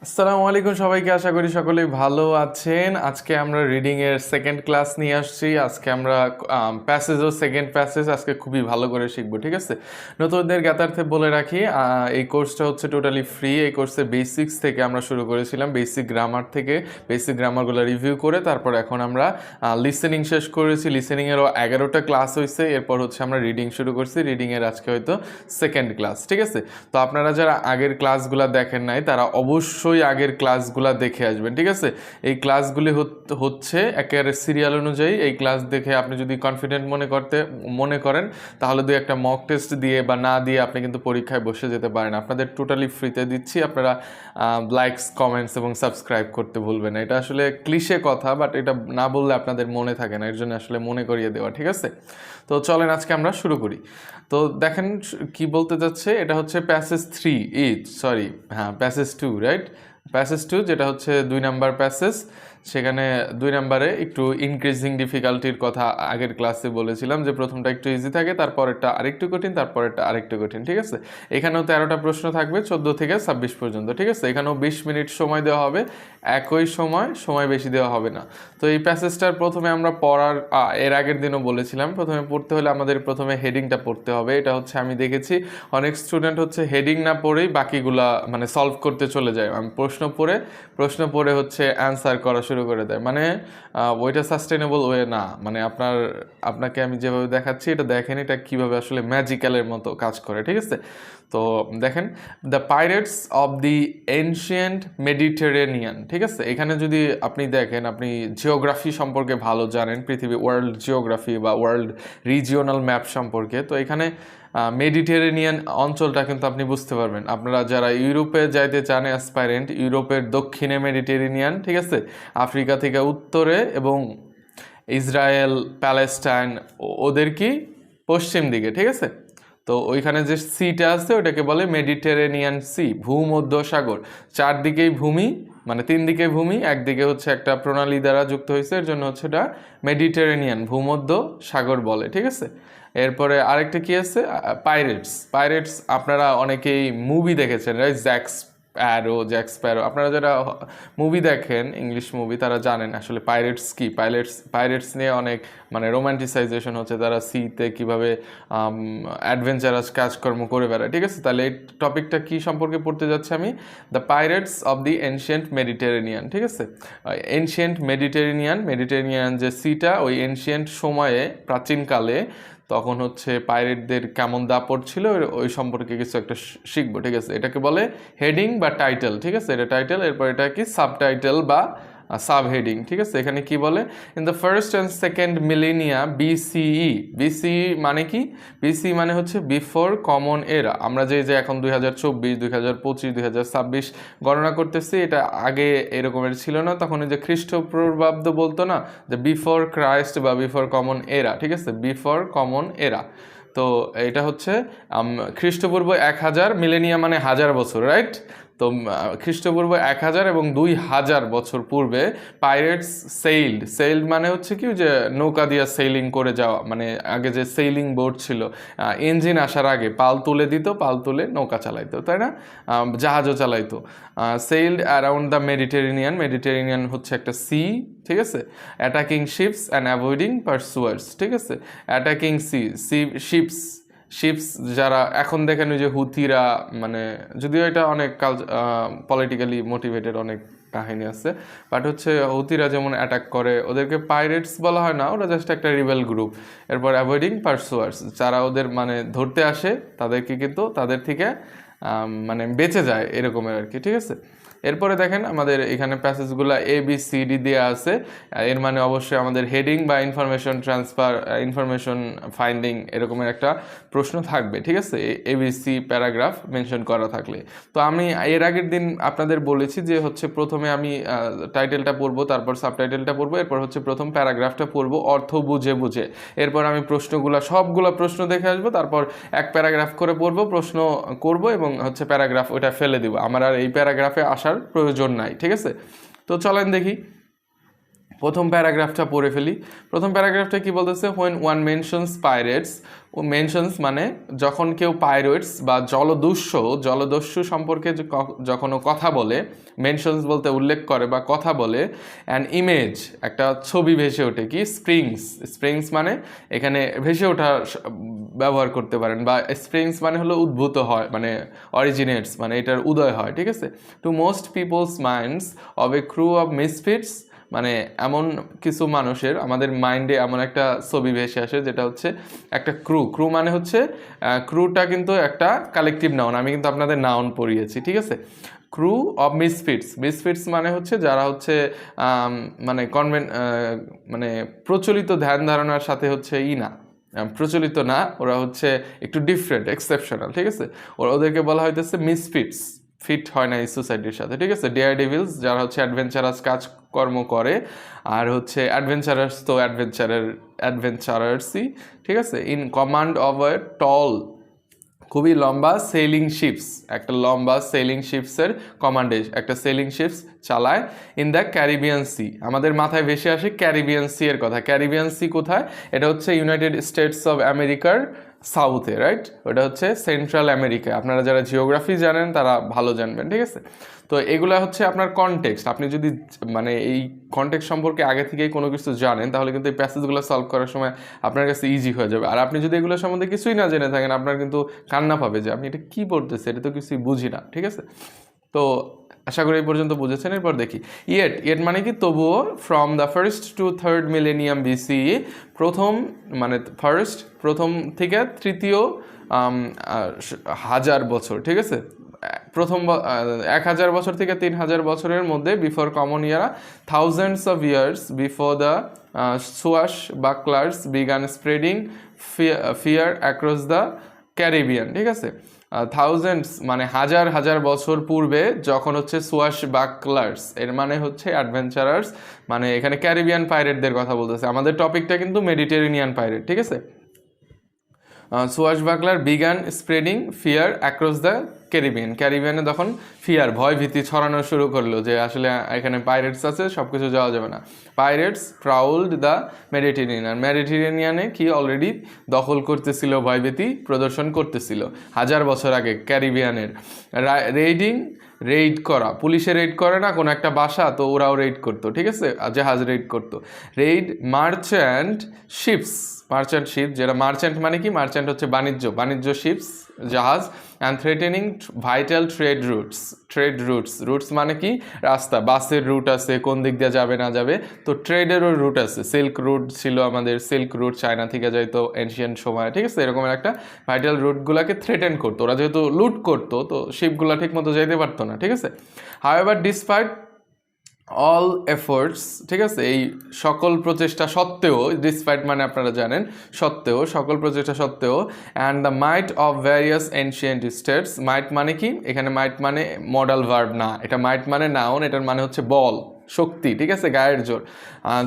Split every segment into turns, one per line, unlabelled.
আসসালামু আলাইকুম সবাইকে, আশা করি সকলেই ভালো আছেন। আজকে আমরা রিডিং এর সেকেন্ড ক্লাস নিয়ে আসছি। আজকে আমরা প্যাসেজ ও সেকেন্ড প্যাসেজ আজকে খুবই ভালো করে শিখবো, ঠিক আছে। নতুনদের জ্ঞাতার্থে বলে রাখি, এই কোর্সটা হচ্ছে টোটালি ফ্রি। এই কোর্সে বেসিক্স থেকে আমরা শুরু করেছিলাম, বেসিক গ্রামার থেকে। বেসিক গ্রামারগুলো রিভিউ করে তারপর এখন আমরা লিসেনিং শেষ করেছি। লিসেনিংয়েরও 11টা ক্লাস হয়েছে। এরপর হচ্ছে আমরা রিডিং শুরু করছি। রিডিংয়ের আজকে হয়তো সেকেন্ড ক্লাস, ঠিক আছে। তো আপনারা যারা আগের ক্লাসগুলো দেখেন নাই তারা অবশ্যই আগের ক্লাসগুলো দেখে আসবেন, ঠিক আছে। এই ক্লাসগুলি হচ্ছে একেবারে সিরিয়াল অনুযায়ী। এই ক্লাস দেখে আপনি যদি কনফিডেন্ট মনে করেন তাহলে দুই একটা মক টেস্ট দিয়ে বা না দিয়ে আপনি কিন্তু পরীক্ষায় বসে যেতে পারেন। আপনাদের টোটালি ফ্রিতে দিচ্ছি। আপনারা লাইকস, কমেন্টস এবং সাবস্ক্রাইব করতে ভুলবেন না। এটা আসলে ক্লিশে কথা, বাট এটা না বললে আপনাদের মনে থাকে না, এর জন্য আসলে মনে করিয়ে দেওয়া, ঠিক আছে। তো চলেন আজকে আমরা শুরু করি। তো দেখেন কি বলতে যাচ্ছে, এটা হচ্ছে প্যাসেজ 3 প্যাসেজ 2, রাইট। প্যাসেজ 2 যেটা হচ্ছে 2 নাম্বার প্যাসেজ। সেখানে 2 নাম্বারে একটু ইনক্রিজিং ডিফিকাল্টির কথা আগের ক্লাসে বলেছিলাম, যে প্রথমটা একটু ইজি থাকে, তারপরেরটা আরেকটু কঠিন, তারপরেরটা আরেকটু কঠিন, ঠিক আছে। এখানেও 13টা প্রশ্ন থাকবে, 14 থেকে 26 পর্যন্ত, ঠিক আছে। এখানেও 20 মিনিট সময় দেওয়া হবে, একই সময় বেশি দেওয়া হবে না। তো এই প্যাসেজটার প্রথমে আমরা পড়ার এর আগের দিনও বলেছিলাম, প্রথমে পড়তে হলে আমাদের প্রথমে হেডিংটা পড়তে হবে। এটা হচ্ছে আমি দেখেছি অনেক স্টুডেন্ট হচ্ছে হেডিং না পড়েই বাকিগুলা মানে সলভ করতে চলে যায়। আমি প্রশ্ন পড়ে হচ্ছে অ্যান্সার করা শুরু করে দেয়, মানে ওইটা সাস্টেনেবল ওয়ে না। মানে আপনাকে আমি যেভাবে দেখাচ্ছি এটা দেখেন, এটা কীভাবে আসলে ম্যাজিক্যালের মতো কাজ করে, ঠিক আছে। তো দেখেন, the pirates of the ancient Mediterranean, ঠিক আছে। এখানে যদি আপনি দেখেন, আপনি জিওগ্রাফি সম্পর্কে ভালো জানেন, পৃথিবী ওয়ার্ল্ড জিওগ্রাফি বা ওয়ার্ল্ড রিজিওনাল ম্যাপ সম্পর্কে, তো এখানে মেডিটেরেনিয়ান অঞ্চলটা কিন্তু আপনি বুঝতে পারবেন। আপনারা যারা ইউরোপে যাইতে চান অ্যাসপাইরেন্ট, ইউরোপের দক্ষিণে মেডিটেরেনিয়ান, ঠিক আছে, আফ্রিকা থেকে উত্তরে, এবং ইসরায়েল, প্যালেস্টাইন ওদের কি পশ্চিম দিকে, ঠিক আছে। তো ওইখানে যে সিটা আছে ওটাকে বলে মেডিটেরেনিয়ান সি, ভূমধ্য সাগর। চারদিকেই ভূমি, মানে 3 দিকে ভূমি, একদিকে হচ্ছে একটা প্রণালী দ্বারা যুক্ত হয়েছে, এর জন্য হচ্ছে এটা মেডিটেরেনিয়ান, ভূমধ্য সাগর বলে, ঠিক আছে। এরপরে আরেকটা কি আছে, পাইরেটস আপনারা অনেকেই মুভি দেখেছেন, রাইট। জ্যাক স্প্যারো, আপনারা যারা মুভি দেখেন ইংলিশ মুভি তারা জানেন আসলে পাইরেটস কি। পাইরেটস নিয়ে অনেক মানে রোমান্টিসাইজেশন হচ্ছে, তারা সিতে কীভাবে অ্যাডভেঞ্চারাস কাজকর্ম করে বেড়ায়, ঠিক আছে। তাহলে এই টপিকটা কি সম্পর্কে পড়তে যাচ্ছে আমি, the pirates of the ancient Mediterranean, ঠিক আছে। এনশিয়েন্ট মেডিটেরেনিয়ান যে সিটা, ওই এনশিয়েন্ট সময়ে প্রাচীনকালে তখন হচ্ছে পাইরেটদের কেমন দাপট ছিল ওই সম্পর্কে কিছু একটা শিখবো, ঠিক আছে। এটাকে বলে হেডিং বা টাইটেল, ঠিক আছে। এটা টাইটেল, এরপর এটা কি সাবটাইটেল বা সাব হেডিং, ঠিক আছে। এখানে কি বলে, in the first and second Millennia BCE মানে কি, বিসিই মানে হচ্ছে বিফোর কমন এরা। আমরা যে এখন 2024, 2025, 2026 গণনা করতেছি, এটা আগে এরকমের ছিল না। তখন এই যে খ্রিস্টপূর্বাব্দ বলতো না, যে বিফোর ক্রাইস্ট বা বিফোর কমন এরা, ঠিক আছে, বিফোর কমন এরা। তো এটা হচ্ছে খ্রিস্টপূর্ব 1000, মিলেনিয়া মানে 1000 বছর, রাইট। তো খ্রিস্টপূর্ব 1000 এবং 2000 বছর পূর্বে পাইরেটস সেইল্ড মানে হচ্ছে কি, যে নৌকা দিয়ে সেইলিং করে যাওয়া, মানে আগে যে সেইলিং বোট ছিল, ইঞ্জিন আসার আগে পাল তুলে দিত, পাল তুলে নৌকা চালাইতো, তাই না, জাহাজও চালাইতো। সেইল্ড অ্যারাউন্ড দ্য মেডিটেরেনিয়ান হচ্ছে একটা সি, ঠিক আছে। অ্যাটাকিং শিপস অ্যান্ড অ্যাভয়েডিং পারসুয়ার্স, ঠিক আছে। অ্যাটাকিং শিপস যারা এখন দেখেন ওই যে হুথিরা, মানে যদিও এটা অনেক পলিটিক্যালি মোটিভেটেড অনেক কাহিনী আছে, বাট হচ্ছে হুথিরা যেমন অ্যাটাক করে, ওদেরকে পাইরেটস বলা হয় না, ওরা জাস্ট একটা রিবেল গ্রুপ। এরপর অ্যাভয়েডিং পারসুয়ার্স, যারা ওদের মানে ধরতে আসে তাদেরকে কিন্তু তাদের থেকে মানে বেঁচে যায় এরকমের আর কি, ঠিক আছে। এরপরে দেখেন আমাদের এখানে প্যাসেজগুলো ABCD দেওয়া আছে, এর মানে অবশ্যই আমাদের হেডিং বা ইনফরমেশন ট্রান্সফার, ইনফরমেশন ফাইন্ডিং এরকমের একটা প্রশ্ন থাকবে, ঠিক আছে, ABC প্যারাগ্রাফ মেনশন করা থাকলে। তো আমি এর আগের দিন আপনাদের বলেছি যে হচ্ছে প্রথমে আমি টাইটেলটা পড়বো, তারপর সাবটাইটেলটা পড়বো, এরপর হচ্ছে প্রথম প্যারাগ্রাফটা পড়বো অর্থ বুঝে, এরপর আমি সবগুলো প্রশ্ন দেখে আসবো, তারপর এক প্যারাগ্রাফ করে পড়বো, প্রশ্ন করব এবং হচ্ছে প্যারাগ্রাফ ওটা ফেলে দিব। আমার আর এই প্যারাগ্রাফে আসার প্রয়োজন নাই, ঠিক আছে। তো চলেন দেখি প্রথম প্যারাগ্রাফটা পড়ে ফেলি। প্রথম প্যারাগ্রাফটা কি বলতেছে, হোয়েন ওয়ান মেনশনস পাইরেটস, ও মেনশনস মানে যখন কেউ পাইরেটস বা জলদস্যু সম্পর্কে যখন ও কথা বলে, মেনশনস বলতে উল্লেখ করে বা কথা বলে, অ্যান্ড ইমেজ একটা ছবি ভেসে ওঠে, কি স্প্রিংস মানে এখানে ভেসে ওঠা ব্যবহার করতে পারেন, বা স্প্রিংস মানে হলো উদ্ভূত হয়, মানে অরিজিনেটস মানে এটার উদয় হয়, ঠিক আছে। To most people's minds of a crew of misfits, মানে এমন কিছু মানুষের আমাদের মাইন্ডে এমন একটা ছবি ভেসে আসে যেটা হচ্ছে একটা ক্রু মানে হচ্ছে ক্রুটা কিন্তু একটা কালেকটিভ নাউন, আমি কিন্তু আপনাদের নাউন পড়িয়েছি, ঠিক আছে। ক্রু অফ মিসফিটস মানে হচ্ছে যারা হচ্ছে মানে মানে প্রচলিত ধ্যান ধারণার সাথে হচ্ছে না, প্রচলিত না, ওরা হচ্ছে একটু ডিফারেন্ট, এক্সেপশনাল, ঠিক আছে। ওদেরকে বলা হইতেছে মিসফিটস, ফিট হয় না এই সোসাইটির সাথে, ঠিক আছে। ডেয়ার ডেভিলস যারা হচ্ছে অ্যাডভেঞ্চারাস কাজকর্ম করে, আর হচ্ছে অ্যাডভেঞ্চারাস তো অ্যাডভেঞ্চারার্সই, ঠিক আছে। ইন কমান্ড অফ এ টল, খুবই লম্বা সেলিং শিপস, একটা লম্বা সেলিং শিপসের কমান্ডে একটা সেলিং শিপস চালায় ইন দ্য ক্যারিবিয়ান সি। আমাদের মাথায় ভেসে আসে ক্যারিবিয়ান সি এর কথা। ক্যারিবিয়ান সি কোথায়? এটা হচ্ছে ইউনাইটেড স্টেটস অফ আমেরিকার সাউথে, রাইট? ওটা হচ্ছে সেন্ট্রাল আমেরিকা। আপনারা যারা জিওগ্রাফি জানেন তারা ভালো জানবেন, ঠিক আছে। তো এগুলা হচ্ছে আপনার কনটেক্সট। আপনি যদি মানে এই কনটেক্সট সম্পর্কে আগে থেকেই কোনো কিছু জানেন তাহলে কিন্তু এই প্যাসেজগুলো সলভ করার সময় আপনার কাছে ইজি হয়ে যাবে। আর আপনি যদি এগুলো সম্বন্ধে কিছুই না জেনে থাকেন, আপনার কিন্তু কান্না পাবে যে আপনি এটা কী পড়তেছে, এটা তো কিছুই বুঝি না, ঠিক আছে। তো আশা করি এই পর্যন্ত বুঝেছেন। এরপর দেখি ইয়েট মানে কি তবুও, from the first to third millennium BC, মানে প্রথম থেকে তৃতীয় হাজার বছর, ঠিক আছে। প্রথম 1000 বছর থেকে 3000 বছরের মধ্যে, before common era, thousands of years before the swashbucklers began spreading fear across the Caribbean, ঠিক আছে। থাউজেন্ডস মানে হাজার বছর পূর্বে যখন হচ্ছে সোয়াশ বাকলার্স, এর মানে হচ্ছে অ্যাডভেঞ্চারার্স, মানে এখানে ক্যারিবিয়ান পাইরেটদের কথা বলতেছে। আমাদের টপিকটা কিন্তু মেডিটেরেনিয়ান পাইরেট, ঠিক আছে। Swashbuckler began spreading fear across the ক্যারিবিয়ানে তখন ভয় ভীতি ছড়ানো শুরু করলো যে আসলে এখানে পাইরেটস আছে, সব কিছু যাওয়া যাবে না। পাইরেটস প্রাউলড দ্য মেডিটেরেনিয়ানে কি অলরেডি দখল করতেছিল, ভয়ভীতি প্রদর্শন করতেছিল 1000 বছর আগে ক্যারিবিয়ানের। রেইড করা, পুলিশে রেইড করে না কোনো একটা বাসা, তো ওরাও রেইড করতো, ঠিক আছে, জাহাজ রেইড করতো। রেইড মার্চেন্ট শিপ, যেটা মার্চেন্ট মানে কি, মার্চেন্ট হচ্ছে বাণিজ্য শিপস, জাহাজ। অ্যান্ড থ্রেটেনিং ভাইটাল রুটস মানে কি, রাস্তা, বাসের রুট আছে, কোন দিক দিয়ে যাবে না যাবে, তো ট্রেডেরও রুট আছে। সিল্ক রুট ছিল আমাদের, সিল্ক রুট চায়না থেকে যাইতো এনশিয়েন্ট সময়, ঠিক আছে। এরকমের একটা ভাইটাল রুটগুলোকে থ্রেটেন করতো। ওরা যেহেতু লুট করতো তো শিপগুলো ঠিক মতো যেতে পারতো না, ঠিক আছে। হাউএভার ডিসপাইট অল এফোর্টস, ঠিক আছে, এই সকল প্রচেষ্টা সত্ত্বেও, ডিসপাইট মানে আপনারা জানেন সত্ত্বেও, সকল প্রচেষ্টা সত্ত্বেও, and the might of various ancient states, might মানে কি, এখানে মাইট মানে মডাল ভার্ব না, এটা মাইট মানে নাউন, এটার মানে হচ্ছে বল, শক্তি, ঠিক আছে, গায়ের জোর।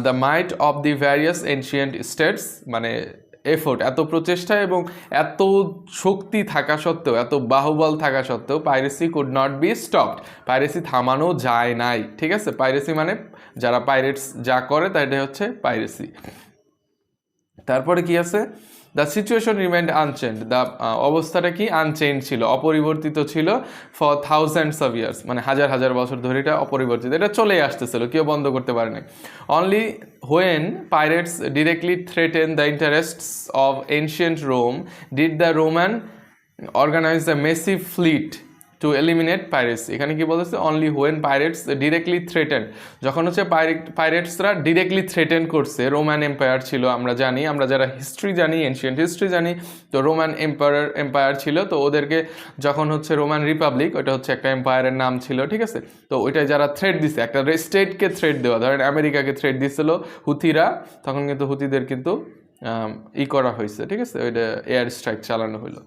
The might of the various ancient states মানে এফোর্ট, এত প্রচেষ্টা এবং এত শক্তি থাকা সত্ত্বেও, এত বাহুবল থাকা সত্ত্বেও, piracy could not be stopped, piracy থামানো যায় নাই, ঠিক আছে। পাইরেসি মানে যারা পাইরেটস যা করে তাই হচ্ছে পাইরেসি। তারপরে কি আছে, the situation remained unchange, the অবস্থাটা কি, আনচেঞ্জ ছিল, অপরিবর্তিত ছিল, ফর থাউজেন্ডস অফ ইয়ার্স মানে হাজার বছর ধরে এটা অপরিবর্তিত, এটা চলেই আসতেছিল, কেউ বন্ধ করতে পারে নাই। Only when pirates directly threaten the interests of ancient Rome did the Roman organize the massive fleet to eliminate piracy. এখানে কি বলতেছে, only when pirates directly threaten, যখন হচ্ছে পাইরেটসরা ডিরেক্টলি থ্রেটেন করছে, রোমান এম্পায়ার ছিল, আমরা জানি, আমরা যারা হিস্ট্রি জানি, এনশিয়েন্ট হিস্ট্রি জানি, তো রোমান এম্পায়ার ছিল, তো ওদেরকে যখন হচ্ছে রোমান রিপাবলিক, ওটা হচ্ছে একটা এম্পায়ারের নাম ছিল, ঠিক আছে। তো ওইটাই যারা থ্রেট দিছে, একটা স্টেটকে থ্রেট দেওয়া, ধরেন আমেরিকাকে থ্রেট দিছিল হুথিরা, তখন কিন্তু হুথিদের কিন্তু করা হয়েছে, ঠিক আছে, ওইটা এয়ার স্ট্রাইক চালানো হইলো।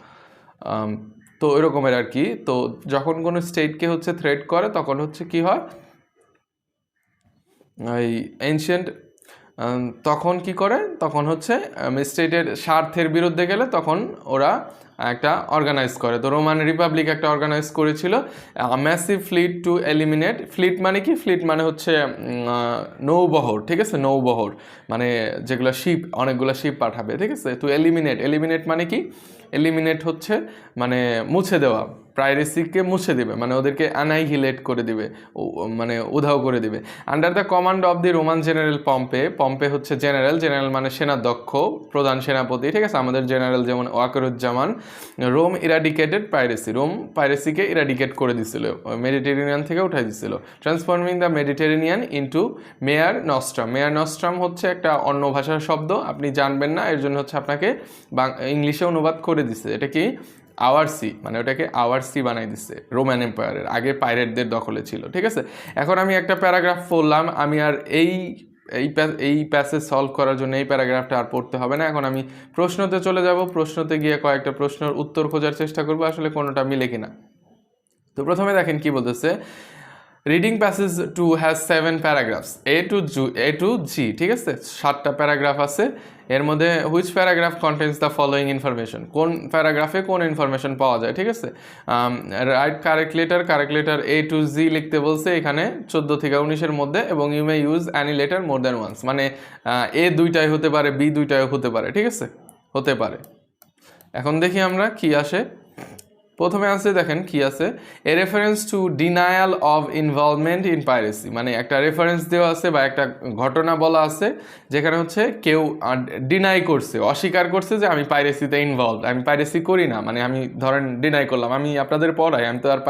তো ওই রকমের আর কি। তো যখন কোনো স্টেটকে হচ্ছে থ্রেট করে তখন হচ্ছে কি হয়, এই এনশিয়েন্ট তখন কি করে, তখন হচ্ছে স্টেটের স্বার্থের বিরুদ্ধে গেলে তখন ওরা একটা অর্গানাইজ করে। তো রোমান রিপাবলিক একটা অর্গানাইজ করেছিল massive fleet to eliminate. Fleet মানে কি? ফ্লিট মানে হচ্ছে নৌবহর, ঠিক আছে, নৌবহর মানে যেগুলো শিপ, অনেকগুলো শিপ পাঠাবে, ঠিক আছে। তো এলিমিনেট মানে কি? এলিমিনেট হচ্ছে মানে মুছে দেওয়া, পাইরেসিকে মুছে দিবে, মানে ওদেরকে অ্যানাইহিলেট করে দিবে, মানে উধাও করে দিবে। Under the command of the Roman general Pompey হচ্ছে জেনারেল মানে সেনাধ্যক্ষ, প্রধান সেনাপতি, ঠিক আছে, আমাদের জেনারেল যেমন Wakeruzzaman. Rome eradicated piracy, Rome পাইরেসিকে ইরাডিকেট করে দিছিল, মেডিটেরিয়ান থেকে উঠাই দিছিল। Transforming the Mediterranean into mare nostrum. Mare nostrum হচ্ছে একটা অন্য ভাষার শব্দ, আপনি জানবেন না, এর জন্য হচ্ছে আপনাকে ইংলিশে অনুবাদ করে দিছে। এটা কি? আওয়ার সি, মানে ওটাকে আওয়ার সি বানাই দিচ্ছে রোমান এম্পায়ারের, আগে পাইরেটদের দখলে ছিল, ঠিক আছে। এখন আমি একটা প্যারাগ্রাফ পড়লাম, আমি আর এই প্যাসেজ সলভ করার জন্য এই প্যারাগ্রাফটা আর পড়তে হবে না। এখন আমি প্রশ্নতে চলে যাব, প্রশ্নতে গিয়ে কয়েকটা প্রশ্নের উত্তর খোঁজার চেষ্টা করবো আসলে কোনোটা মিলে কিনা। তো প্রথমে দেখেন কি বলতেছে, reading passage 2 has 7 paragraphs, A to G, ঠিক আছে, 7টা প্যারাগ্রাফ আছে। এর মধ্যে which paragraph contains the following information, কোন প্যারাগ্রাফে কোন ইনফরমেশন পাওয়া যায়, ঠিক আছে। Write correct letter A to G লিখতে বলছে এখানে 14 থেকে 19-এর মধ্যে, এবং you may use any letter more than once, মানে এ দুইটাই হতে পারে, বি দুইটাই হতে পারে, ঠিক আছে, হতে পারে। এখন দেখি আমরা কি আসে। প্রথমে আছে, দেখেন কি আছে, এ reference to denial of involvement in piracy, মানে একটা রেফারেন্স দেওয়া আছে বা একটা ঘটনা বলা আছে যেখানে হচ্ছে কেউ ডিনাই করছে, অস্বীকার করছে যে আমি পাইরেসিতে ইনভলভ, আমি পাইরেসি করি না, মানে আমি ধরেন ডিনাই করলাম, আমি আপনাদের পড়াই, আমি তো আর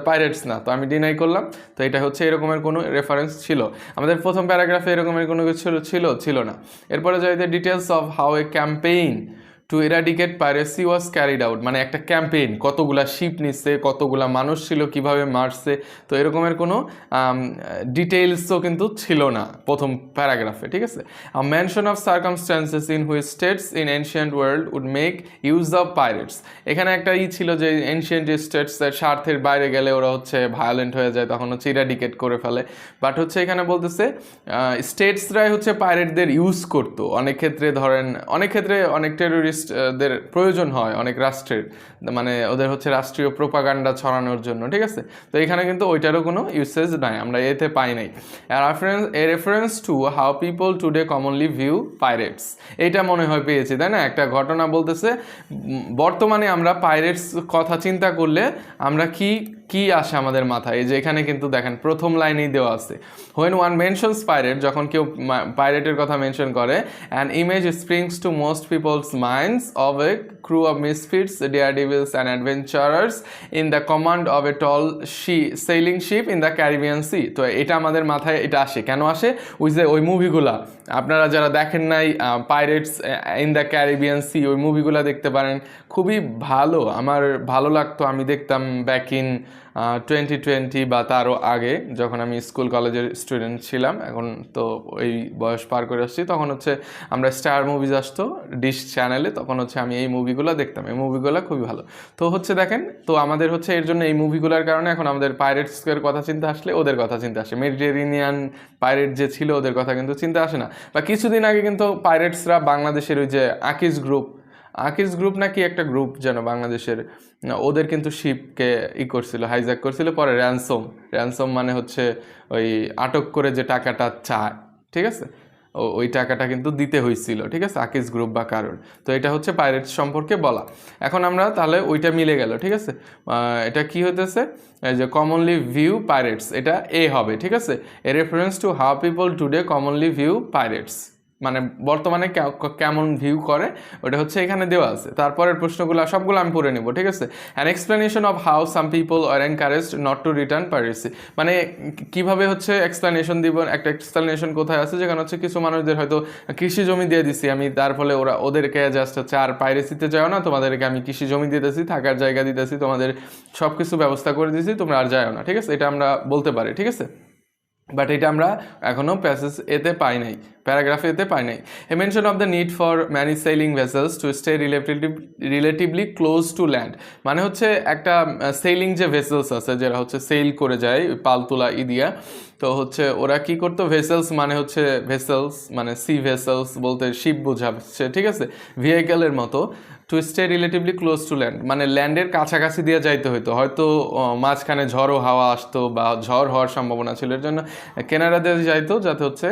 পাইরেটস না, তো আমি ডিনাই করলাম। তো এটা হচ্ছে এরকমের কোনো রেফারেন্স ছিল আমাদের প্রথম প্যারাগ্রাফে, এরকমের কোনো কিছু ছিল না। এরপরে যাইতে details of how A campaign two এরাডিকেট piracy was carried out, মানে একটা ক্যাম্পেইন, কতগুলা শিপ নিচ্ছে, কতগুলা মানুষ ছিল, কিভাবে মারছে, তো এরকমের কোনো ডিটেইলসও কিন্তু ছিল না প্রথম প্যারাগ্রাফে, ঠিক আছে। Mention of circumstances in which states in ancient world would make use of pirates, এখানে একটা ছিল যে এনশিয়েন্ট স্টেটসের স্বার্থের বাইরে গেলে ওরা হচ্ছে ভায়োলেন্ট হয়ে যায়, তখন হচ্ছে ইরাডিকেট করে ফেলে। বাট হচ্ছে এখানে বলতেছে স্টেটসরাই হচ্ছে পাইরেটদের ইউজ করতো অনেক ক্ষেত্রে, ধরেন অনেক ক্ষেত্রে অনেক টেরোরিস্টদের প্রয়োজন হয় অনেক রাষ্ট্রের, মানে ওদের হচ্ছে রাষ্ট্রীয় প্রোপাগান্ডা ছড়ানোর জন্য, ঠিক আছে। তো এখানে কিন্তু ওইটারও কোনো ইউসেজ নাই, আমরা এতে পাই নাই। এ reference to how people today commonly view pirates, এইটা মনে হয় পেয়েছি, তাই না, একটা ঘটনা বলতেছে বর্তমানে আমরা পাইরেটস কথা চিন্তা করলে আমরা কি আসে আমাদের মাথায়, এই যে এখানে কিন্তু দেখেন প্রথম লাইনেই দেওয়া আছে, হোয়েন ওয়ান মেনশনস পাইরেট, যখন কেউ পাইরেটের কথা মেনশন করে, an image springs to most people's minds of a crew of misfits, daredevils and adventurers in the command of a tall sailing ship in the Caribbean sea. তো এটা আমাদের মাথায় এটা আসে, কেন আসে, ওই মুভিগুলা আপনারা যারা দেখেন নাই, pirates in the Caribbean sea, ওই মুভিগুলা দেখতে পারেন, খুবই ভালো, আমার ভালো লাগতো, আমি দেখতাম ব্যাক ইন 2020 বা তারও আগে, যখন আমি স্কুল কলেজের স্টুডেন্ট ছিলাম। এখন তো ওই বয়স পার করে আসছি, তখন হচ্ছে আমরা স্টার মুভিজ আসতো ডিশ চ্যানেলে, তখন হচ্ছে আমি এই মুভিগুলো দেখতাম, এই মুভিগুলো খুবই ভালো। তো হচ্ছে দেখেন, তো আমাদের হচ্ছে এর জন্য এই মুভিগুলোর কারণে এখন আমাদের পাইরেটসের কথা চিন্তা আসলে ওদের কথা চিন্তা আসে, মেডিটেরিয়ান পাইরেট যে ছিল ওদের কথা কিন্তু চিন্তা আসে না। বা কিছুদিন আগে কিন্তু পাইরেটসরা বাংলাদেশের ওই যে আকিজ গ্রুপ নাকি একটা গ্রুপ যেন বাংলাদেশের, ওদের কিন্তু শিপকে করছিল, হাইজ্যাক করছিল, পরে র্যানসম মানে হচ্ছে ওই আটক করে যে টাকাটা চায়, ঠিক আছে, ওই টাকাটা কিন্তু দিতে হয়েছিল, ঠিক আছে, আকিজ গ্রুপ বা কারোর। তো এটা হচ্ছে পাইরেটস সম্পর্কে বলা। এখন আমরা তাহলে ওইটা মিলে গেল, ঠিক আছে। এটা কি হতেছে, এই যে কমনলি ভিউ পাইরেটস, এটা এ হবে, ঠিক আছে। এ reference to how people today commonly view pirates, মানে বর্তমানে কেমন ভিউ করে, ওটা হচ্ছে এখানে দেওয়া আছে। তারপরের প্রশ্নগুলো সবগুলো আমি পড়ে নেব, ঠিক আছে। An explanation of how some people are encouraged not to return piracy, মানে কিভাবে হচ্ছে এক্সপ্লেনেশন দিব, একটা এক্সপ্লেনেশন কোথায় আছে, যেখানে হচ্ছে কিছু মানুষদের হয়তো কৃষি জমি দিয়ে দিছি আমি, তার ফলে ওদেরকে জাস্ট হচ্ছে আর পাইরেসিতে যাও না, তোমাদেরকে আমি কৃষি জমি দিতেছি, থাকার জায়গা দিতেছি, তোমাদের সব কিছু ব্যবস্থা করে দিয়েছি, তোমরা আর যাও না, ঠিক আছে, এটা আমরা বলতে পারি, ঠিক আছে। বাট এটা আমরা এখনও প্যাসেজ এতে পাই নাই, প্যারাগ্রাফে এতে পাই নাই। A mention of the need for many sailing vessels to stay relatively close to land, মানে হচ্ছে একটা সেইলিং যে ভেসেলস আছে যারা হচ্ছে সেল করে যায় পালতুলা ইদিয়া, তো হচ্ছে ওরা কি করতো, ভেসেলস মানে সি ভেসেলস বলতে শিপ বোঝাচ্ছে, ঠিক আছে, ভেহিকেলের মতো, two stay relatively close to land, মানে ল্যান্ডের কাছাকাছি দিয়ে যাইতে হতো, হয়তো মাঝখানে ঝড়ো হাওয়া আসতো বা ঝড় হওয়ার সম্ভাবনা ছিল, এর জন্য কেনাডা দিয়ে যাইতো যাতে হচ্ছে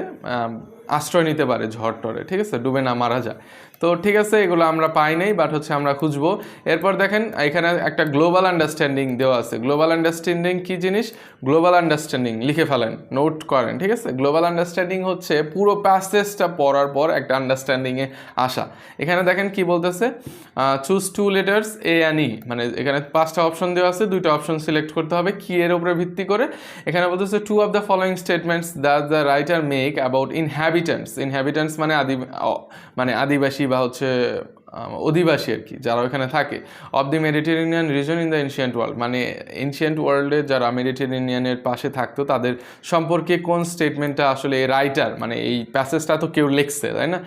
আশ্রয় নিতে পারে ঝড় টরে, ঠিক আছে, ডুবে না মারা যায়। তো ঠিক আছে, এগুলো আমরা পাই নাই, বাট হচ্ছে আমরা খুঁজবো। এরপর দেখেন এখানে একটা গ্লোবাল আন্ডারস্ট্যান্ডিং দেওয়া আছে। গ্লোবাল আন্ডারস্ট্যান্ডিং কি জিনিস? গ্লোবাল আন্ডারস্ট্যান্ডিং লিখে ফেলেন, নোট করেন, ঠিক আছে। গ্লোবাল আন্ডারস্ট্যান্ডিং হচ্ছে পুরো প্যাসেজটা পড়ার পর একটা আন্ডারস্ট্যান্ডিংয়ে আসা। এখানে দেখেন কি বলতেছে, choose two letters A and E, মানে এখানে 5টা অপশন দেওয়া আছে, 2টা অপশন সিলেক্ট করতে হবে কি এর উপরে ভিত্তি করে। এখানে বলতেছে two of the following statements that the writer make about inhabitants মানে আদিবাসী বা হচ্ছে অধিবাসী আর কি, যারা ওখানে থাকে, of the Mediterranean reason in the ancient world, মানে এনশিয়েন্ট ওয়ার্ল্ডে যারা মেডিটেরেনিয়ানের পাশে থাকতো তাদের সম্পর্কে কোন স্টেটমেন্টটা আসলে রাইটার, মানে এই প্যাসেজটা তো কেউ লিখছে তাই না,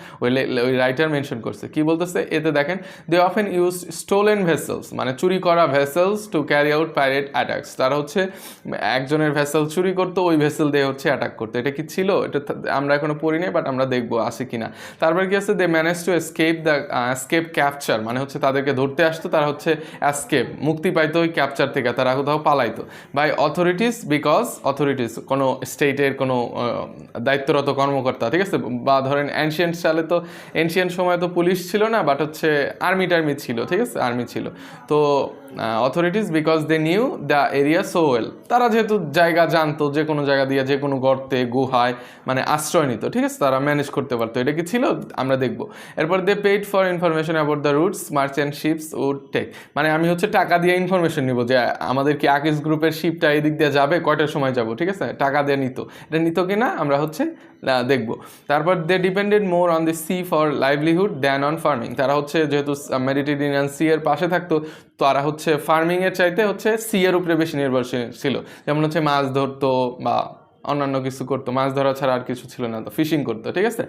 ওই রাইটার মেনশন করছে। কি বলতেছে এতে দেখেন, they often use stolen vessels, মানে চুরি করা vessels to carry out pirate attacks. তারা হচ্ছে একজনের ভেসেল চুরি করতো, ওই ভেসেল দিয়ে হচ্ছে অ্যাটাক করতো। এটা কি ছিল? এটা আমরা এখনো পড়ি নাই, বাট আমরা দেখবো আসে কিনা। তারপর কি আছে, দে ম্যানেজ টু এসকেপ ক্যাপচার, মানে হচ্ছে তাদেরকে ধরতে আসতো, তারা হচ্ছে এসকেপ, মুক্তি পাইতো ওই ক্যাপচার থেকে, তারা কোথাও পালাইতো। বাই অথরিটিস, বিকজ অথরিটিস কোনো স্টেটের কোনো দায়িত্বরত কর্মকর্তা, ঠিক আছে, বা ধরেন এনশিয়েন্ট সময় তো পুলিশ ছিল না, বাট হচ্ছে আর্মি ছিল, ঠিক আছে, আর্মি ছিল। তো authorities because they knew the area so well, তারা যেহেতু জায়গা জানতো, যে কোনো জায়গা দিয়ে যে কোনো গর্তে গুহায় মানে আশ্রয় নিত, ঠিক আছে, তারা ম্যানেজ করতে পারতো। এটা কি ছিল আমরা দেখবো। এরপর they paid for information about the routes merchant ships would take, মানে আমি হচ্ছে টাকা দিয়ে ইনফরমেশন নিব যে আমাদের কি আকিস গ্রুপের শিপটা এই দিক দিয়ে যাবে, কয়টার সময় যাব, ঠিক আছে, টাকা দিয়ে নিত, এটা নিত কিনা আমরা হচ্ছে দেখবো। তারপর they depended more on the sea for livelihood than on farming, তারা হচ্ছে যেহেতু মেডিটেরেনিয়ান সি এর পাশে থাকতো, তারা হচ্ছে ফার্মিংয়ের চাইতে হচ্ছে সি এর উপরে বেশি নির্ভরশীল ছিল। যেমন হচ্ছে মাছ ধরতো বা অন্যান্য কিছু করতো, মাছ ধরা ছাড়া আর কিছু ছিল না, তো ফিশিং করতো, ঠিক আছে।